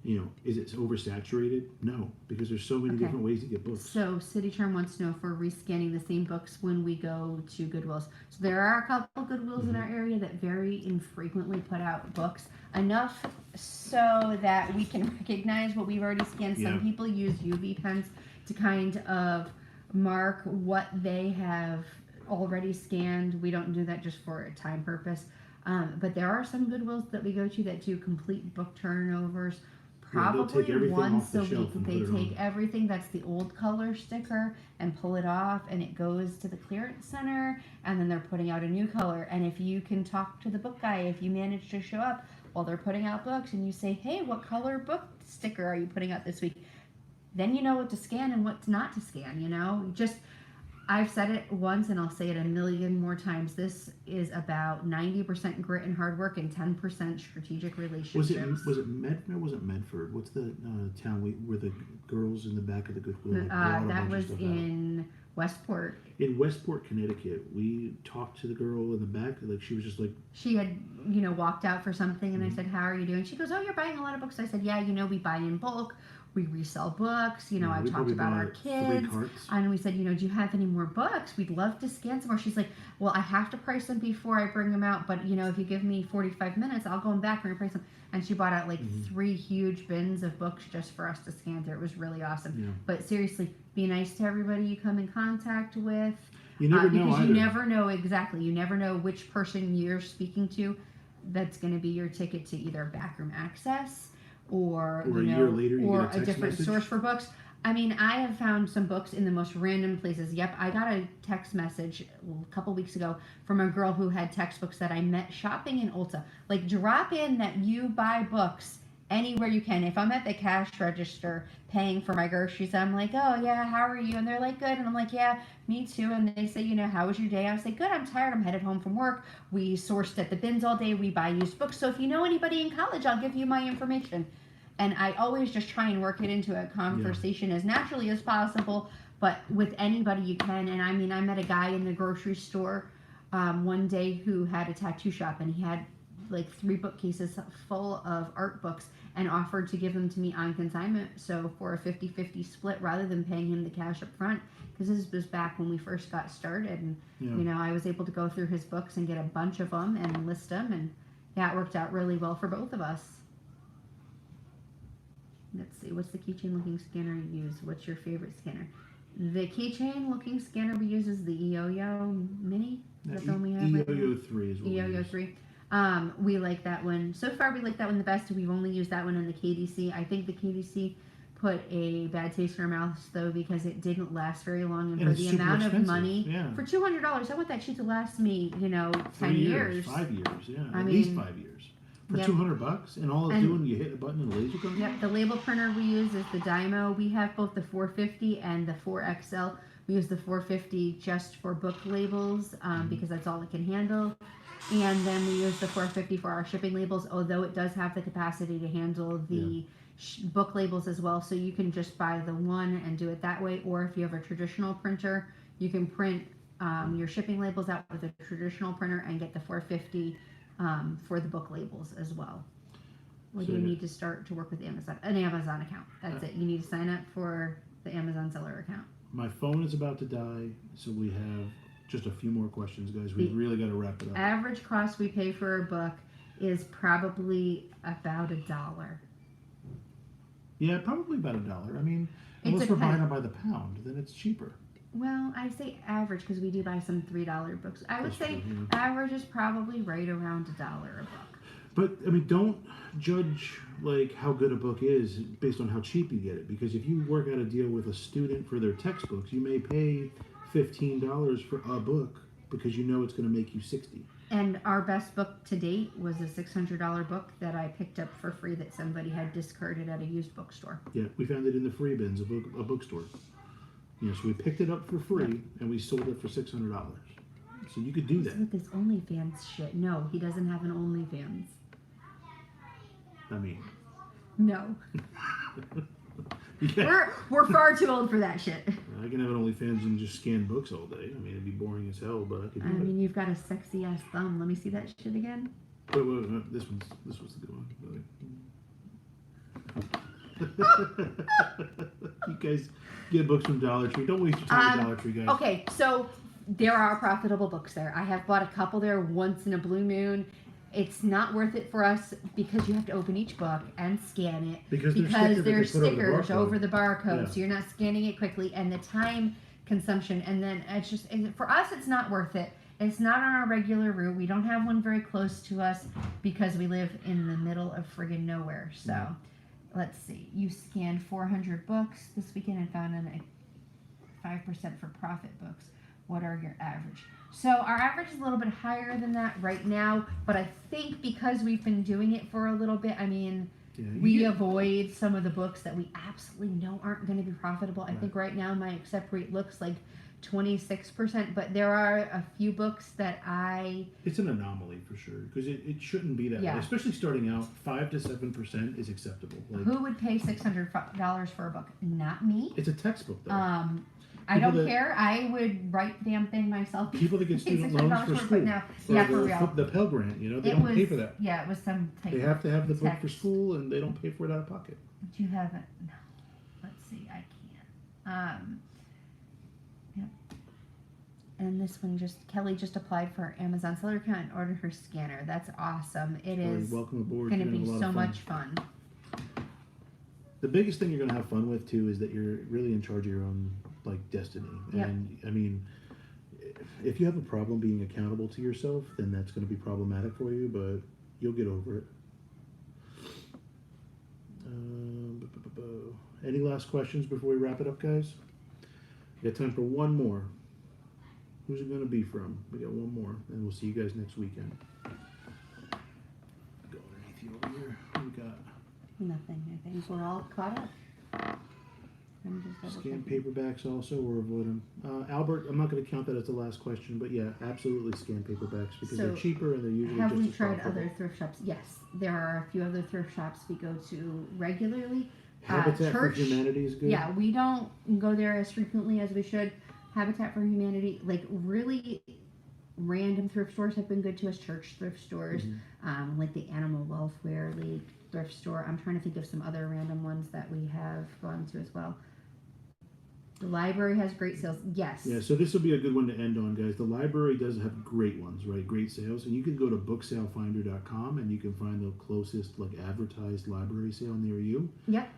is it oversaturated? No, because there's so many Okay. different ways to get books. So City Charm wants to know if we're rescanning the same books when we go to Goodwills. So there are a couple Goodwills in our area that very infrequently put out books, enough so that we can recognize what we've already scanned. Some Yeah. people use UV pens to kind of mark what they have already scanned. We don't do that just for a time purpose. But there are some Goodwills that we go to that do complete book turnovers. Yeah, they'll take Probably everything once off the a shelf week. and They put it take on. everything that's the old color sticker and pull it off, and it goes to the clearance center, and then they're putting out a new color. And if you can talk to the book guy, if you manage to show up while they're putting out books and you say, hey, what color book sticker are you putting out this week? Then you know what to scan and what not to scan, Just, I've said it once and I'll say it a million more times. This is about 90% grit and hard work and 10% strategic relationships. Was it Medford? Or was it Medford? What's the town where the girls in the back of the Goodwill? brought a That bunch of was stuff in Westport. in Westport, Connecticut. We talked to the girl in the back. Like she was just like, She had, walked out for something, and I said, how are you doing? She goes, oh, you're buying a lot of books. I said, yeah, we buy in bulk. We resell books. I we talked probably about our bought kids. 3 carts. And we said, do you have any more books? We'd love to scan some more. She's like, well, I have to price them before I bring them out. But, if you give me 45 minutes, I'll go back and reprice them. And she bought out like 3 huge bins of books just for us to scan through. It was really awesome. Yeah. But seriously, be nice to everybody you come in contact with. You never know because either. you never know exactly. You never know which person you're speaking to. That's going to be your ticket to either backroom access or a year later you or get a text different message. source for books. I mean, I have found some books in the most random places. Yep, I got a text message a couple weeks ago from a girl who had textbooks that I met shopping in Ulta. Like, drop in that you buy books anywhere you can. If I'm at the cash register paying for my groceries, I'm like, oh yeah, how are you? And they're like, good. And I'm like, yeah, me too. And they say, how was your day? I say, good, I'm tired. I'm headed home from work. We sourced at the bins all day. We buy used books. So if you know anybody in college, I'll give you my information. And I always just try and work it into a conversation as naturally as possible, but with anybody you can. And I mean, I met a guy in the grocery store one day who had a tattoo shop, and he had like 3 bookcases full of art books and offered to give them to me on consignment. So for a 50-50 split rather than paying him the cash up front, because this was back when we first got started. And, I was able to go through his books and get a bunch of them and list them. And yeah, it worked out really well for both of us. Let's see, what's the keychain looking scanner you use? What's your favorite scanner? The keychain looking scanner we use is the EOYO Mini. That's the one we have. EOYO 3 is what we EOYO use. 3. We like that one. So far, we like that one the best. We've only used that one in the KDC. I think the KDC put a bad taste in our mouths, though, because it didn't last very long. And for it's the super amount expensive. of money, Yeah. for $200, I want that shit to last me, 10 3 years. 5 years, yeah. I At least mean, 5 years. For yep. $200, and all it's And- doing, you hit a button and a laser comes Yep, the label printer we use is the Dymo. We have both the 450 and the 4XL. We use the 450 just for book labels because that's all it can handle. And then we use the 450 for our shipping labels, although it does have the capacity to handle the book labels as well. So you can just buy the one and do it that way. Or if you have a traditional printer, you can print your shipping labels out with a traditional printer and get the 450 for the book labels as well. Or do you need to start to work with Amazon? An Amazon account. That's it. You need to sign up for the Amazon seller account. My phone is about to die, so we have just a few more questions, guys. We really got to wrap it up. Average cost we pay for a book is probably about $1. Yeah, probably about $1. I mean, It unless we're buying depends. it by the pound, then it's cheaper. Well, I say average because we do buy some $3 books. I would That's say true, average is probably right around $1 a book. But I mean, don't judge like how good a book is based on how cheap you get it. Because if you work out a deal with a student for their textbooks, you may pay $15 for a book because you know it's going to make you $60. And our best book to date was a $600 book that I picked up for free that somebody had discarded at a used bookstore. Yeah, we found it in the free bins, a bookstore. Yeah, so we picked it up for free and we sold it for $600. So you could do that. With this OnlyFans shit. No, he doesn't have an OnlyFans. I mean, No. yeah, We're far too old for that shit. I can have an OnlyFans and just scan books all day. I mean, it'd be boring as hell, but I could do I it. mean, you've got a sexy ass thumb. Let me see that shit again. Wait, this was the good one. You guys get books from Dollar Tree. Don't waste your time at Dollar Tree, guys. Okay, so there are profitable books there. I have bought a couple there once in a blue moon. It's not worth it for us because you have to open each book and scan it Because there's there's stickers over the barcode, Yeah. so you're not scanning it quickly, and the time consumption, and then for us it's not worth it. It's not on our regular route. We don't have one very close to us because we live in the middle of friggin' nowhere. So let's see. You scanned 400 books this weekend and found a 5% for profit books. What are your average? So our average is a little bit higher than that right now, but I think because we've been doing it for a little bit, I mean, we avoid some of the books that we absolutely know aren't going to be profitable. I think right now my accept rate looks like 26%, but there are a few books that It's an anomaly for sure, because it shouldn't be that way. Especially starting out, 5 to 7% is acceptable. Like, who would pay $600 for a book? Not me. It's a textbook, though. I don't care. I would write the damn thing myself. People that get student loans for school. Now. Yeah, for real. The Pell Grant, they don't pay for that. Yeah, it was some type They have to have the book text. for school, and they don't pay for it out of pocket. Do you have it? No. Let's see. I can't. Yep. And this one Kelly just applied for Amazon seller account and ordered her scanner. That's awesome. It is welcome aboard. going to be so much fun. The biggest thing you're going to have fun with too is that you're really in charge of your own destiny. And I mean, if you have a problem being accountable to yourself, then that's going to be problematic for you, but you'll get over it. Any last questions before we wrap it up, guys? We got time for one more. Who's it going to be from? We got one more, and we'll see you guys next weekend. Go underneath you over here. What we got? Nothing. I think we're all caught up. Scan paperbacks also, or avoid them. Albert, I'm not going to count that as the last question, but yeah, absolutely scan paperbacks because they're cheaper and they're usually have just we as tried profitable. other thrift shops? Yes, there are a few other thrift shops we go to regularly. Habitat for Humanity is good. Yeah, we don't go there as frequently as we should. Habitat for Humanity, really random thrift stores have been good to us. Church thrift stores, like the Animal Welfare League thrift store. I'm trying to think of some other random ones that we have gone to as well. The library has great sales. Yes. Yeah, so this will be a good one to end on, guys. The library does have great ones, right? Great sales. And you can go to booksalefinder.com and you can find the closest advertised library sale near you. Yep.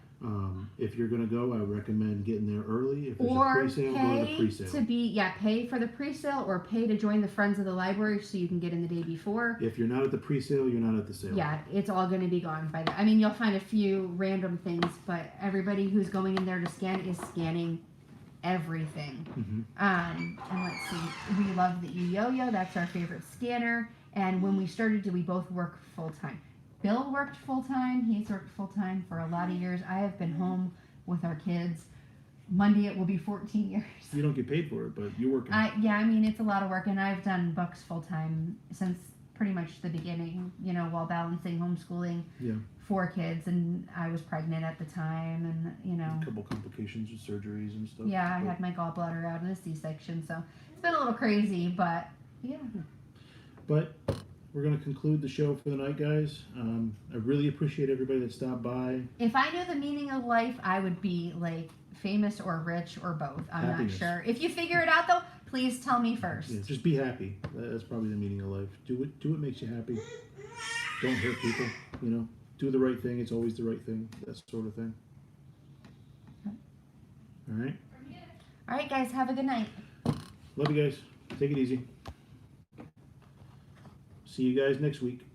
If you're going to go, I would recommend getting there early. If there's or a pre-sale, go to the pre-sale. Pay for the pre-sale or pay to join the Friends of the Library so you can get in the day before. If you're not at the pre-sale, you're not at the sale. Yeah, it's all going to be gone by then. I mean, you'll find a few random things, but everybody who's going in there to scan is scanning everything. And let's see, we love the yo-yo. That's our favorite scanner. And when we started, we both work full-time. Bill worked full-time. He's worked full-time for a lot of years. I have been home with our kids. Monday it will be 14 years. You don't get paid for it, but you're working. Yeah, I mean, it's a lot of work, and I've done books full-time since pretty much the beginning, while balancing homeschooling, 4 kids, and I was pregnant at the time, and, A couple complications with surgeries and stuff. Yeah, I had my gallbladder out in a C-section, so it's been a little crazy, but, yeah. But we're going to conclude the show for the night, guys. I really appreciate everybody that stopped by. If I knew the meaning of life, I would be, famous or rich or both. I'm Happiness. not sure. If you figure it out, though, please tell me first. Yeah, just be happy. That's probably the meaning of life. Do what makes you happy. Don't hurt people, Do the right thing. It's always the right thing. That sort of thing. All right? All right, guys. Have a good night. Love you guys. Take it easy. See you guys next week.